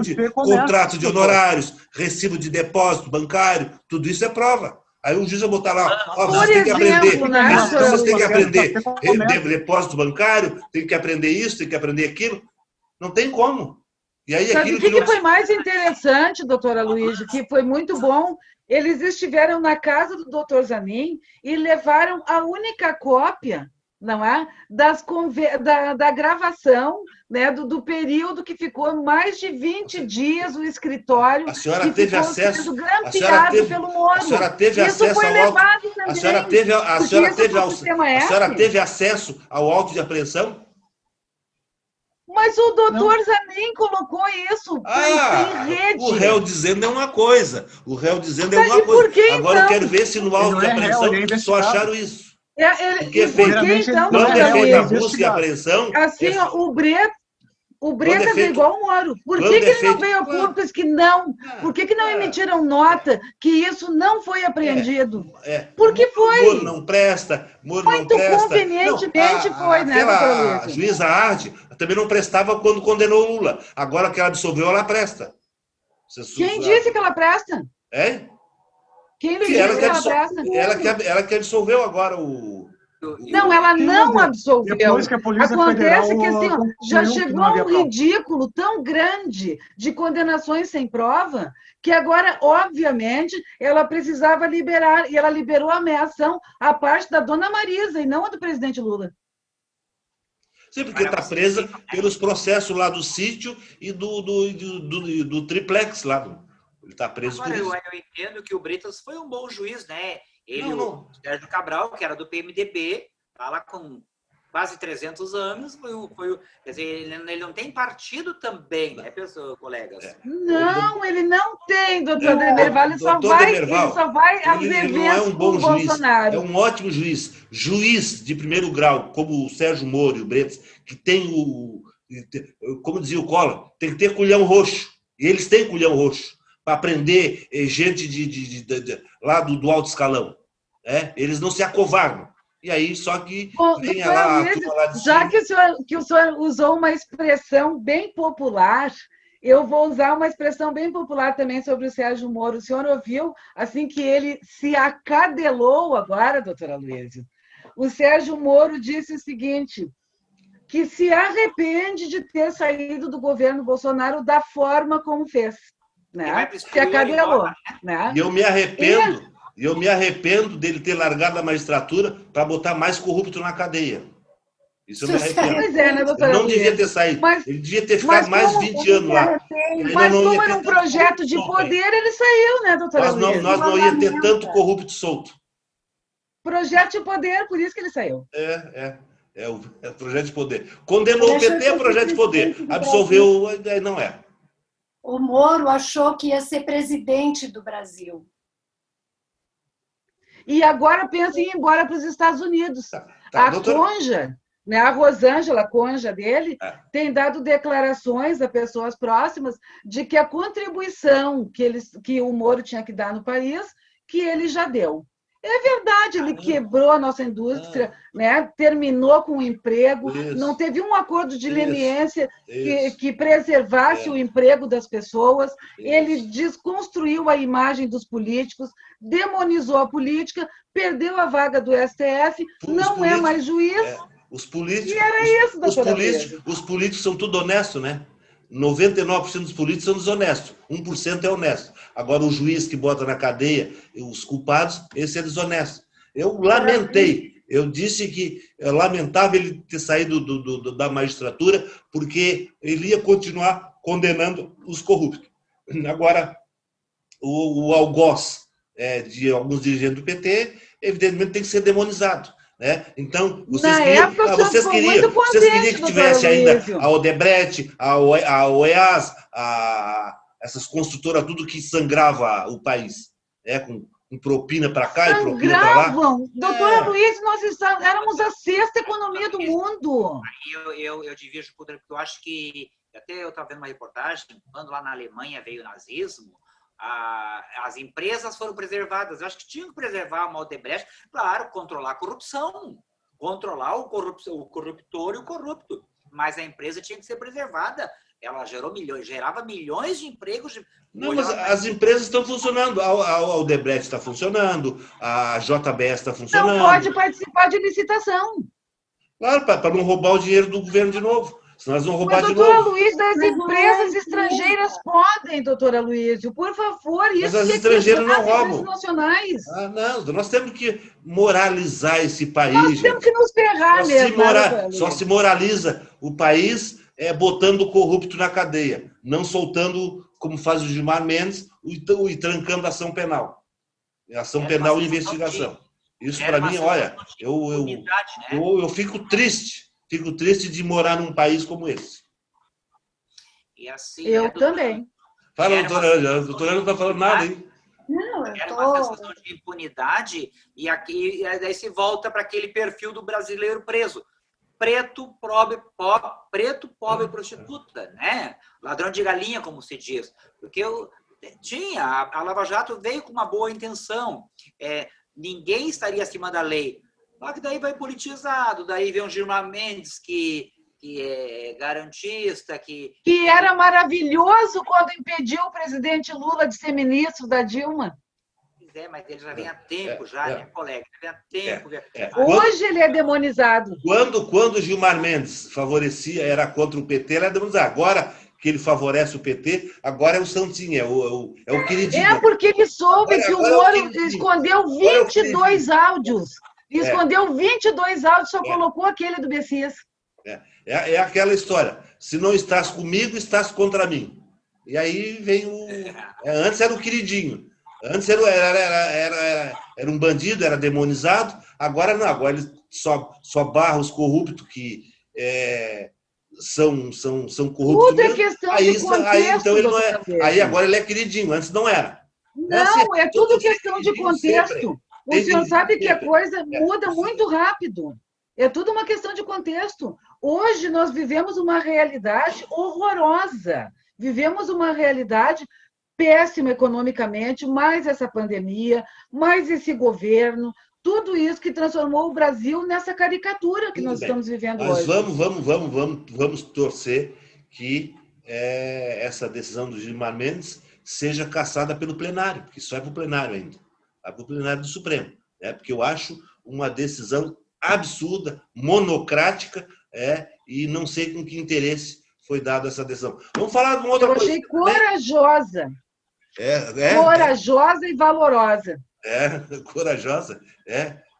de contrato de honorários, recibo de depósito bancário, tudo isso é prova. Aí o juiz vai botar lá, vocês têm que aprender depósito bancário, tem que aprender isso, tem que aprender aquilo. Não tem como. E aí, sabe o que foi mais interessante, doutora Luísa, que foi muito bom? Eles estiveram na casa do doutor Zanin e levaram a única cópia não é? Da gravação, né, do período que ficou mais de 20 dias o escritório A senhora que teve ficou acesso, sendo grampeado pelo Moro. a senhora teve Isso acesso foi ao auto, levado também, a senhora teve, a porque senhora isso teve, é do sistema a senhora F. teve acesso ao auto de apreensão? Mas o doutor Não. Zanin colocou isso em rede. O réu dizendo é uma coisa. O réu dizendo é Tá, uma e por coisa. que, Agora eu então? quero ver se no Ele auto não de é réu, apreensão ele é só investigado. acharam isso. E Porque é por que, Primeiramente, então, ele não quando é é réu, ele feita é a busca e investigado. apreensão, assim, ó, o Quando é Bretas é feito- igual o Moro. Por quando que é ele não feito- veio a público e disse que não? Por que não emitiram nota que isso não foi apreendido? Porque Moro foi. não presta, Moro não Muito presta. convenientemente Não, foi, né, doutora aquela Luísa? juíza Arde também não prestava quando condenou o Lula. Agora que ela absolveu, ela presta. Quem disse que ela presta? É? Quem lhe Que disse que ela presta? ela que absolveu agora o... Não, ela Sim, não mas absolveu. depois que a Polícia Federal Acontece que assim, ó, já concluiu que chegou não havia a um prova. ridículo tão grande de condenações sem prova que agora, obviamente, ela precisava liberar, e ela liberou a ameação à parte da dona Marisa e não a do presidente Lula. Sim, porque está presa pelos processos lá do sítio e do triplex lá. Ele está preso Agora, por isso. eu entendo que o Bretas foi um bom juiz, né? Ele, Não. o Sérgio Cabral, que era do PMDB, está lá com quase 300 anos, quer dizer, ele não tem partido também, né, pessoal, colegas? Não, ele não tem, doutor Demerval, ele só vai aos ele não é eventos um com bom o juiz, Bolsonaro. é um ótimo juiz. Juiz de primeiro grau, como o Sérgio Moro e o Bretas, que tem como dizia o Collor, tem que ter culhão roxo. E eles têm culhão roxo para prender gente lá do alto escalão. Eles não se acovardam. E aí, só que vem lá a turma lá de já cima. que o senhor usou uma expressão bem popular, eu vou usar uma expressão bem popular também sobre o Sérgio Moro. O senhor ouviu, assim que ele se acadelou agora, doutora Luísa? O Sérgio Moro disse o seguinte, que se arrepende de ter saído do governo Bolsonaro da forma como fez. Né? Se acadelou. Né? E eu me arrependo dele ter largado a magistratura para botar mais corrupto na cadeia. Isso eu me arrependo. Pois é, né, doutora Ele não Luísa? devia ter saído. Ele devia ter ficado mais 20 anos lá. Mas como era um projeto de poder, ele saiu, né, doutora Luísa? Nós não ia ter tanto corrupto solto. Projeto de poder, por isso que ele saiu. É o projeto de poder. Condenou o PT, é projeto de poder. Absolveu, aí não é. O Moro achou que ia ser presidente do Brasil. E agora pensa em ir embora para os Estados Unidos. Conja, né, a Rosângela, conja dele, tem dado declarações a pessoas próximas de que a contribuição que o Moro tinha que dar no país, que ele já deu. É verdade, ele quebrou a nossa indústria, né? Terminou com o emprego, não teve um acordo de leniência que preservasse o emprego das pessoas, ele desconstruiu a imagem dos políticos, demonizou a política, perdeu a vaga do STF, não é mais juiz. Os políticos, e era isso, doutora os políticos são tudo honestos, né? 99% dos políticos são desonestos, 1% é honesto. Agora, o juiz que bota na cadeia os culpados, esse é desonesto. Eu lamentei, eu disse que é lamentável ele ter saído da magistratura, porque ele ia continuar condenando os corruptos. Agora, o algoz de alguns dirigentes do PT, evidentemente, tem que ser demonizado. Né? Então, vocês queriam que tivesse ainda a Odebrecht, a OEAS, essas construtoras, tudo que sangrava o país, com propina para cá e propina para lá. Doutora Luísa, nós éramos a 6ª economia do mundo. Eu divido o poder, porque eu acho que, até eu estava vendo uma reportagem, quando lá na Alemanha veio o nazismo, as empresas foram preservadas. Eu acho que tinham que preservar uma Odebrecht, claro, controlar a corrupção, controlar o corruptor e o corrupto. Mas a empresa tinha que ser preservada. Ela gerava milhões de empregos. Não, mas as empresas estão funcionando. A Odebrecht está funcionando, a JBS está funcionando. Não pode participar de licitação. Claro, para não roubar o dinheiro do governo de novo. senão elas vão roubar Mas, de doutora novo. Luiz, as Mas não empresas é estrangeiras podem, doutora Luiz, por favor, Mas isso as tinha que estrangeiras não entrar nas roubam. empresas nacionais. Ah, não, nós temos que moralizar esse país, Nós temos que gente. nos ferrar mesmo, né, doutora Luiz? Só se moraliza o país botando o corrupto na cadeia, não soltando, como faz o Gilmar Mendes, e trancando a ação penal. Ação penal e investigação. Isso, para mim, olha, eu fico triste de morar num país como esse. E assim, Eu também. Fala, doutora Ângela. A doutora não está falando nada, hein? Não, eu Era uma tô... sensação de impunidade, e daí se volta para aquele perfil do brasileiro preso. Preto, pobre, prostituta, né? Ladrão de galinha, como se diz. Porque a Lava Jato veio com uma boa intenção. Ninguém estaria acima da lei. Só que daí vai politizado, daí vem um Gilmar Mendes que é garantista, que era maravilhoso quando impediu o presidente Lula de ser ministro da Dilma. Mas ele já vem há tempo, né, colega? Já vem há tempo. Hoje ele é demonizado. Quando o Gilmar Mendes favorecia, era contra o PT, ele era demonizado. Agora que ele favorece o PT, agora é o santinho, é o queridinho. Porque ele soube que o Moro escondeu 22 áudios. Escondeu 22 áudios, só colocou aquele do Messias. É aquela história. Se não estás comigo, estás contra mim. E aí vem antes era o queridinho. Antes era um bandido, era demonizado. Agora não. Agora ele só barra os corruptos que são corruptos. Tudo é questão de contexto. Então ele não é. Aí agora ele é queridinho. Antes não era. Não, é tudo questão de contexto. O senhor sabe que a coisa muda muito rápido. É tudo uma questão de contexto. Hoje nós vivemos uma realidade horrorosa. Vivemos uma realidade péssima economicamente, mais essa pandemia, mais esse governo, tudo isso que transformou o Brasil nessa caricatura que nós estamos vivendo hoje. Vamos torcer que essa decisão do Gilmar Mendes seja cassada pelo plenário, porque isso vai para o plenário ainda. Vai para o plenário do Supremo. Porque eu acho uma decisão absurda, monocrática, e não sei com que interesse foi dada essa decisão. Vamos falar de uma outra coisa. Eu achei corajosa. Corajosa e valorosa. Corajosa.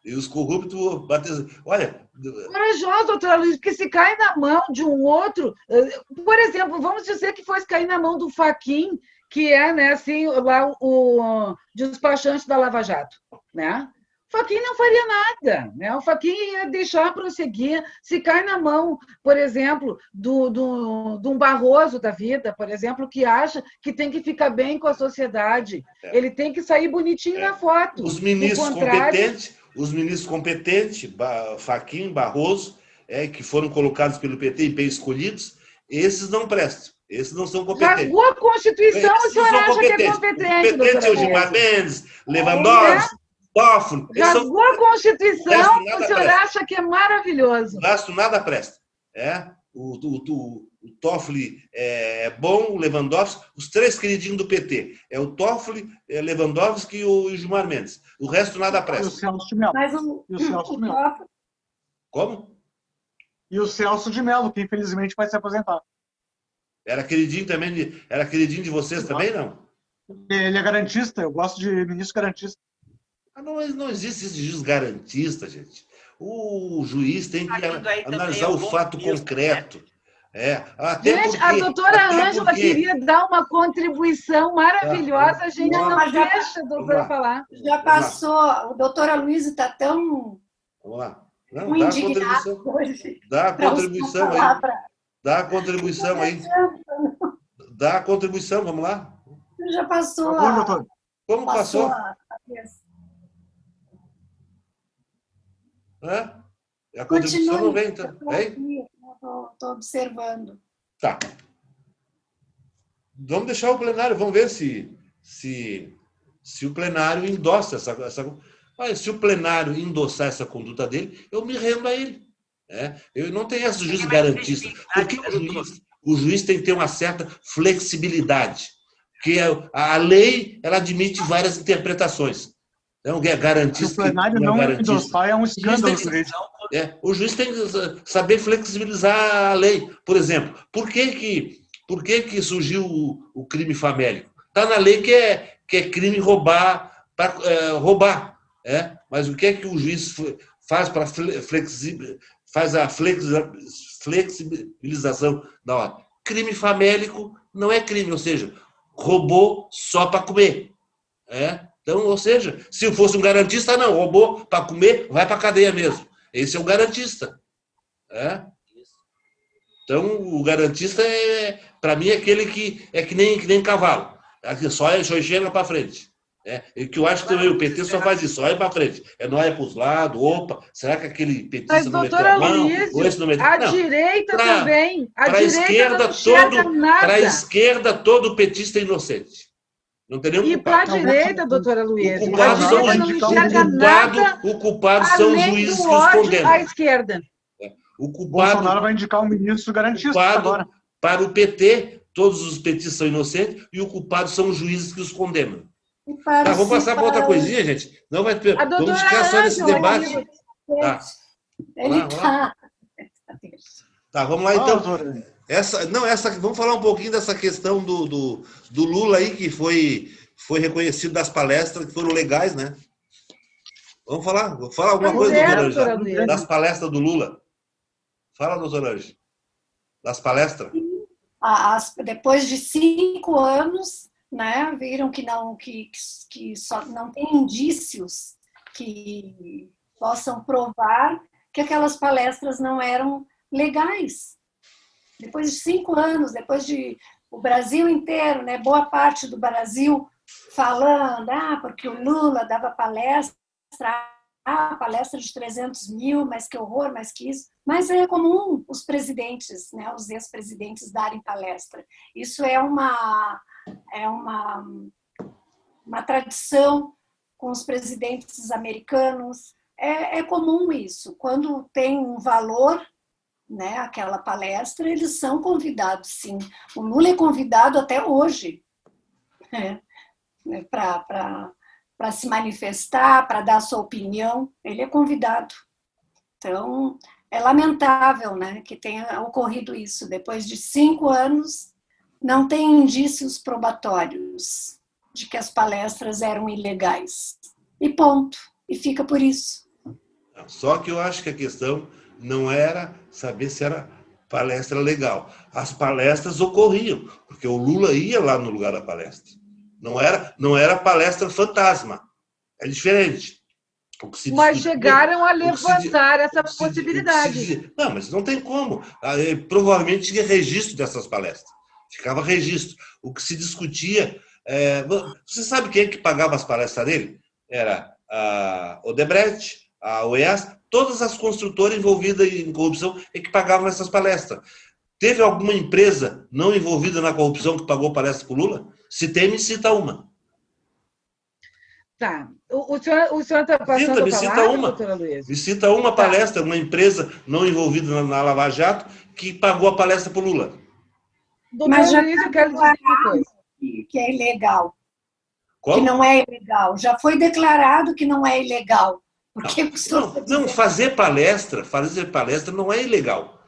E os corruptos batendo. Olha. Corajosa, doutora Luiz, porque se cai na mão de um outro. Por exemplo, vamos dizer que fosse cair na mão do Fachin, que é, né, assim, lá o despachante da Lava Jato, né? O Fachin não faria nada, né? O Fachin ia deixar prosseguir. Se cai na mão, por exemplo, de um Barroso da vida, por exemplo, que acha que tem que ficar bem com a sociedade, ele tem que sair bonitinho na foto. Os ministros competentes, Fachin, Barroso, que foram colocados pelo PT e bem escolhidos, esses não prestam. Esses não são competentes. Rasgou a Constituição, o senhor acha que é competente, competente é o Gilmar Mendes, Lewandowski, Toffoli. Rasgou a Constituição, o senhor acha que é maravilhoso. O resto nada presta. O Toffoli é bom, o Lewandowski, os três queridinhos do PT. É o Toffoli, Lewandowski e o Gilmar Mendes. O resto nada presta. E o Celso de Mello. E o Celso de Mello. Como? E o Celso de Mello, que infelizmente vai se aposentar. Era queridinho também? Era queridinho de vocês também, não? Ele é garantista, eu gosto de ministro garantista. Não existe esse juiz garantista, gente. O juiz tem que analisar o fato concreto. Gente, a doutora Ângela queria dar uma contribuição maravilhosa, a gente não deixa a doutora falar. Já passou, o doutora Luiz está tão indignado hoje. Dá a contribuição aí. Dá a contribuição aí. Dá a contribuição, vamos lá. Já passou. Como passou? A contribuição não vem, então. Estou observando. Tá. Vamos deixar o plenário, vamos ver se o plenário endossa essa. Se o plenário endossar essa conduta dele, eu me rendo a ele. Eu não tenho esse juiz garantista. Porque o juiz tem que ter uma certa flexibilidade. Porque a lei ela admite várias interpretações. Então, é garantista. Se o plenário não endossar, é um escândalo. O juiz tem que saber flexibilizar a lei. Por exemplo, por que surgiu o crime famélico? Está na lei que é crime roubar, roubar. Mas o que é que o juiz faz para faz a flexibilização da ordem? Crime famélico não é crime, ou seja, roubou só para comer. Então, ou seja, se fosse um garantista, não, roubou para comer, vai para a cadeia mesmo. Esse é o garantista. Então, o garantista, para mim, é aquele que é que nem cavalo. Só enxerga para frente. E que eu acho que também o PT só faz isso, só olha para frente. Não olha para os lados, opa, será que aquele petista Mas, não meteu a mão? Ou esse não meteu... a direita também. Para a esquerda, todo petista é inocente. Não tem nenhum culpado. E para a direita, doutora Luísa, o culpado são os juízes que os condenam. À esquerda. O Bolsonaro vai indicar um ministro garantista agora. Para o PT, todos os petistas são inocentes e o culpado são os juízes que os condenam. Vamos passar para outra coisinha, gente. Não vai ter. Vamos ficar só nesse debate. Tá, vamos lá então. Vamos falar um pouquinho dessa questão do Lula aí, que foi reconhecido das palestras que foram legais, né? Vamos falar alguma coisa, doutora Ângela, das palestras do Lula. Fala, doutora Ângela, das palestras. Depois de 5 anos, né, viram que só não tem indícios que possam provar que aquelas palestras não eram legais. Depois de 5 anos, depois de o Brasil inteiro, né, boa parte do Brasil falando, porque o Lula dava palestra de 300 mil, mas que horror, mas que isso. Mas é comum os presidentes, né, os ex-presidentes darem palestra. Isso é uma tradição com os presidentes americanos. É comum isso. Quando tem um valor, né, aquela palestra, eles são convidados, sim. O Lula é convidado até hoje, para se manifestar, para dar a sua opinião, ele é convidado. Então, é lamentável, né, que tenha ocorrido isso. Depois de 5 anos, não tem indícios probatórios de que as palestras eram ilegais. E ponto. E fica por isso. Só que eu acho que a questão não era saber se era palestra legal. As palestras ocorriam, porque o Lula ia lá no lugar da palestra. Não era palestra fantasma. É diferente. Mas chegaram a levantar essa possibilidade. Não, mas não tem como. Provavelmente tinha registro dessas palestras. Ficava registro. O que se discutia... Você sabe quem é que pagava as palestras dele? Era a Odebrecht, a OEAS, todas as construtoras envolvidas em corrupção é que pagavam essas palestras. Teve alguma empresa não envolvida na corrupção que pagou palestra para o Lula? Se tem, me cita uma. Tá. O senhor está passando a palavra, doutora Luísa? Me cita uma palestra, uma empresa não envolvida na Lava Jato que pagou a palestra para o Lula. Doutora Luísa, eu quero dizer uma coisa. Que é ilegal. Qual? Que não é ilegal. Já foi declarado que não é ilegal. Porque não, fazer palestra não é ilegal.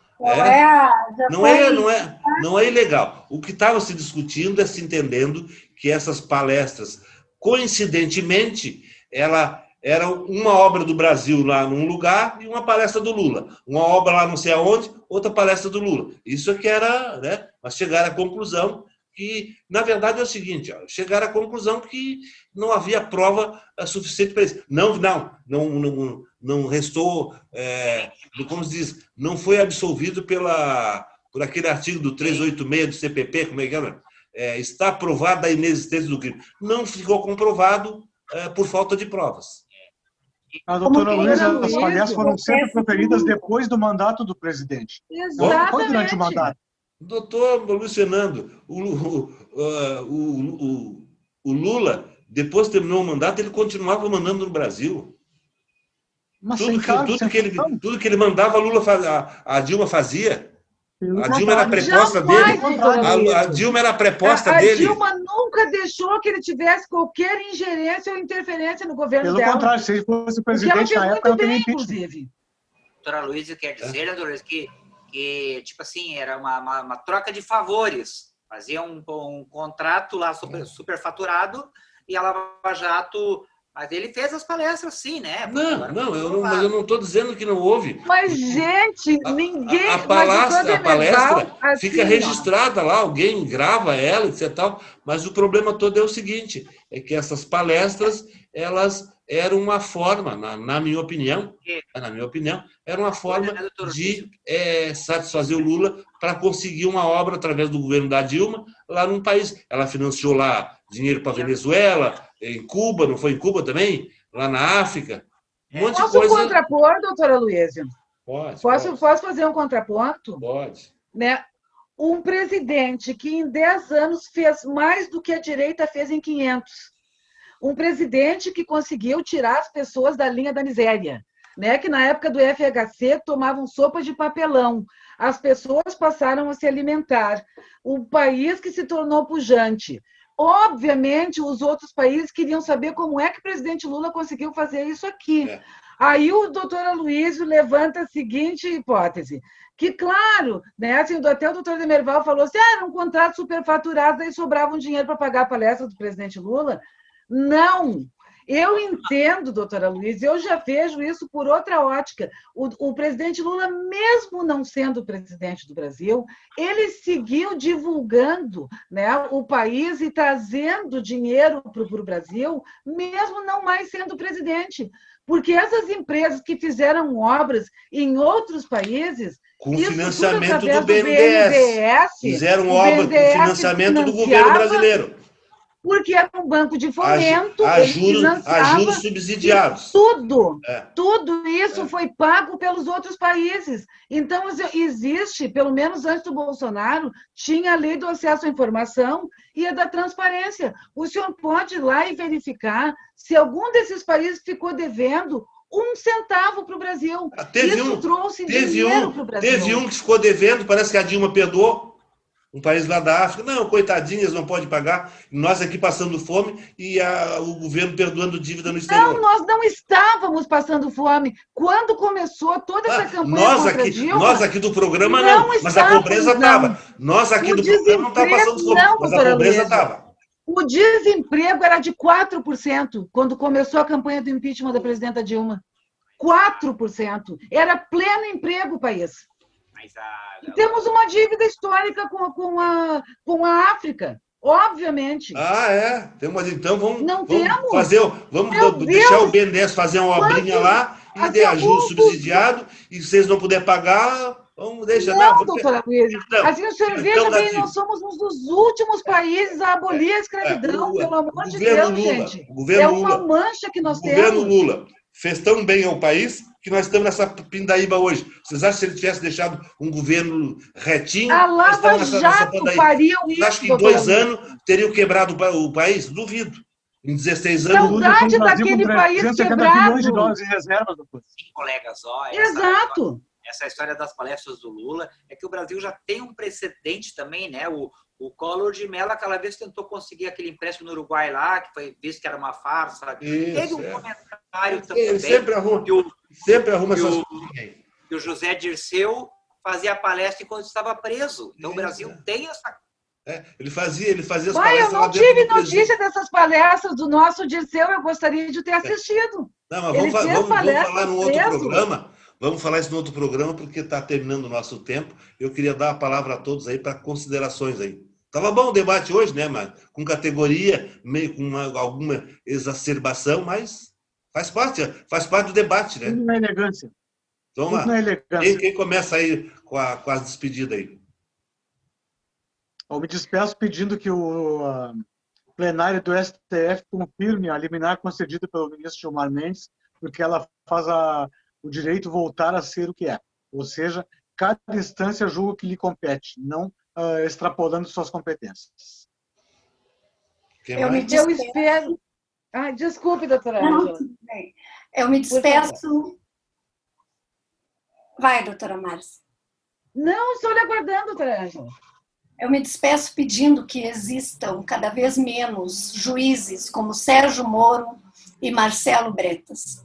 Não é ilegal. O que estava se discutindo é se entendendo que essas palestras, coincidentemente, ela era uma obra do Brasil lá num lugar e uma palestra do Lula. Uma obra lá não sei aonde, outra palestra do Lula. Isso é que era, né? Mas chegaram à conclusão que, na verdade, é o seguinte, chegaram à conclusão que não havia prova suficiente para isso. Não restou, como se diz, não foi absolvido por aquele artigo do 386 do CPP, como é que era? Está provada a inexistência do crime. Não ficou comprovado por falta de provas. A doutora Luísa, as palestras foram sempre proferidas depois do mandato do presidente. Exatamente. Não foi durante o mandato. Doutor Luiz Fernando, o Lula, depois que terminou o mandato, ele continuava mandando no Brasil. Mas tudo que ele mandava, a Dilma fazia. A Dilma era a preposta dele. A Dilma era a preposta dele. A Dilma nunca deixou que ele tivesse qualquer ingerência ou interferência no governo dela. Pelo contrário, se ele fosse presidente na época, não teria impeachment. Inclusive. doutora Luísa quer dizer, doutora Luísa, que tipo assim, era uma troca de favores. Fazia um contrato lá superfaturado e a Lava Jato... Mas ele fez as palestras, sim, né? Mas eu não estou dizendo que não houve. Mas, gente, ninguém... A palestra fica registrada lá, alguém grava ela, etc. Tal, mas o problema todo é o seguinte, é que essas palestras, elas eram uma forma, na minha opinião, era uma forma de satisfazer o Lula para conseguir uma obra através do governo da Dilma lá num país. Ela financiou lá dinheiro para a Venezuela, em Cuba, não foi em Cuba também? Lá na África. Um monte de coisa. Posso contrapor, doutora Luísa? Posso fazer um contraponto? Pode. Né? Um presidente que em 10 anos fez mais do que a direita fez em 500. Um presidente que conseguiu tirar as pessoas da linha da miséria, né? Que na época do FHC tomavam sopa de papelão. As pessoas passaram a se alimentar. O país que se tornou pujante. Obviamente, os outros países queriam saber como é que o presidente Lula conseguiu fazer isso aqui. Aí o doutor Aloysio levanta a seguinte hipótese, que, claro, né, assim, até o doutor Demerval falou assim, era um contrato superfaturado, aí sobrava um dinheiro para pagar a palestra do presidente Lula. Não! Eu entendo, doutora Luísa, eu já vejo isso por outra ótica. O presidente Lula, mesmo não sendo presidente do Brasil, ele seguiu divulgando, né, o país e trazendo dinheiro para o Brasil, mesmo não mais sendo presidente. Porque essas empresas que fizeram obras em outros países... Com financiamento do BNDES. Fizeram obra com financiamento do governo brasileiro. Porque era um banco de fomento, a juros subsidiados. Tudo isso foi pago pelos outros países. Então, existe, pelo menos antes do Bolsonaro, tinha a lei do acesso à informação e a da transparência. O senhor pode ir lá e verificar se algum desses países ficou devendo 1 centavo para o Brasil. Isso trouxe dinheiro para o Brasil. Teve um que ficou devendo, parece que a Dilma perdoou. Um país lá da África, não, coitadinhas, não pode pagar. Nós aqui passando fome e o governo perdoando dívida no exterior. Não, nós não estávamos passando fome. Quando começou toda essa campanha contra Dilma... Nós aqui do programa não, mas a pobreza estava. Nós aqui do programa não estávamos passando fome, mas a pobreza estava. O desemprego era de 4% quando começou a campanha do impeachment da presidenta Dilma. 4%. Era pleno emprego o país. Temos uma dívida histórica com a África, obviamente. Então vamos deixar o BNDES fazer uma obrinha lá e der ajuste subsidiado, e se vocês não puderem pagar, vamos deixar. Não, doutora Luísa. Assim, o senhor vê também, nós somos um dos últimos países a abolir a escravidão, pelo amor de Deus, gente. É uma mancha que nós temos. O governo Lula fez tão bem ao país que nós estamos nessa pindaíba hoje. Vocês acham que se ele tivesse deixado um governo retinho... A Lava Jato faria isso, vocês acham que em 2 anos teriam quebrado o país? Duvido. Em 16 anos... Saudade daquele país quebrado. $350 milhões em reservas depois. Colegas, Exato. Essa história das palestras do Lula é que o Brasil já tem um precedente também, né? O Collor de Mello, aquela vez, tentou conseguir aquele empréstimo no Uruguai lá, que foi visto que era uma farsa. Teve um comentário também. Ele sempre arruma essas coisas aí. Que o José Dirceu fazia palestra enquanto estava preso. Então o Brasil tem essa... Ele fazia as palestras. Eu não tive notícia dessas palestras do nosso Dirceu, eu gostaria de ter assistido. Não, mas vamos falar num outro programa. Vamos falar isso no outro programa, porque está terminando o nosso tempo. Eu queria dar a palavra a todos aí para considerações aí. Estava bom o debate hoje, né, mas com categoria, meio com alguma exacerbação, mas faz parte do debate, né? Tudo na elegância. Então, vamos lá. Quem começa aí com as despedidas aí? Eu me despeço pedindo que o plenário do STF confirme a liminar concedida pelo ministro Gilmar Mendes, porque ela faz o direito voltar a ser o que é. Ou seja, cada instância julga o que lhe compete, não extrapolando suas competências. Eu espero... desculpe, doutora Ângela. Eu me despeço... Vai, doutora Márcia. Não, estou lhe aguardando, doutora Ângela. Eu me despeço pedindo que existam cada vez menos juízes como Sérgio Moro e Marcelo Bretas.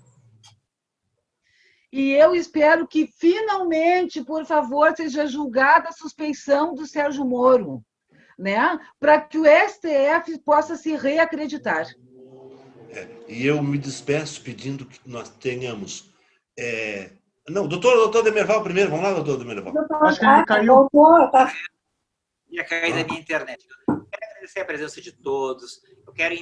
E eu espero que, finalmente, por favor, seja julgada a suspeição do Sérgio Moro, né? Para que o STF possa se reacreditar. E eu me despeço pedindo que nós tenhamos... Não, doutor Demerval primeiro. Vamos lá, doutor Demerval. Acho que ele caiu. Ia cair da minha internet. Eu quero agradecer a presença de todos. Eu quero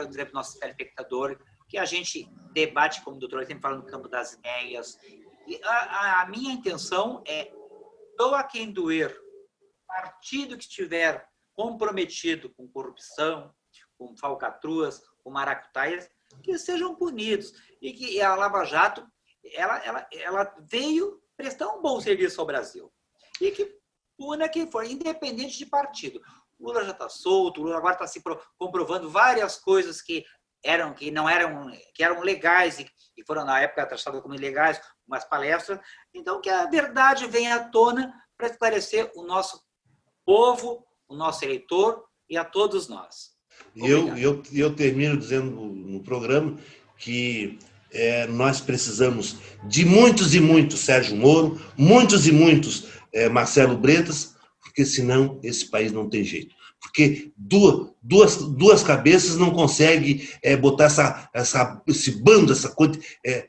dizer para o nosso telespectador que a gente debate, como o doutor sempre fala, no campo das ideias. E a minha intenção é, doa quem doer, partido que estiver comprometido com corrupção, com falcatruas, com maracutaias, que sejam punidos. E que a Lava Jato, ela veio prestar um bom serviço ao Brasil. E que puna quem for, independente de partido. O Lula já está solto, o Lula agora está se comprovando várias coisas que eram legais e foram, na época, tratadas como ilegais, umas palestras. Então, que a verdade venha à tona para esclarecer o nosso povo, o nosso eleitor e a todos nós. Eu termino dizendo no programa que nós precisamos de muitos e muitos Sérgio Moro, muitos e muitos Marcelo Bretas, porque senão esse país não tem jeito. Porque duas cabeças não conseguem botar esse bando, essa coisa.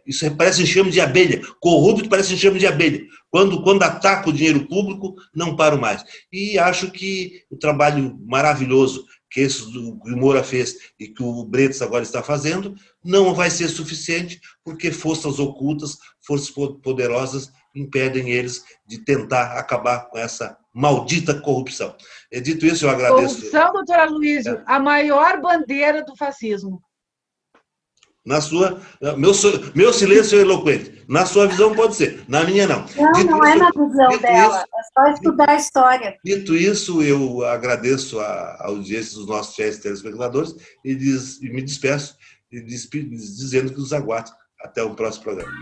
Isso parece enxame de abelha. Corrupto parece enxame de abelha. Quando ataca o dinheiro público, não paro mais. E acho que o trabalho maravilhoso que o Moura fez e que o Bretas agora está fazendo não vai ser suficiente, porque forças ocultas, forças poderosas impedem eles de tentar acabar com essa maldita corrupção. Dito isso, eu agradeço. Corrupção, doutor Aloysio, a maior bandeira do fascismo. Meu silêncio é eloquente. Na sua visão pode ser, na minha não. Não é na visão dela, é só estudar a história. Dito isso, eu agradeço a audiência dos nossos fiéis telespectadores e me despeço dizendo que nos aguardo até o próximo programa.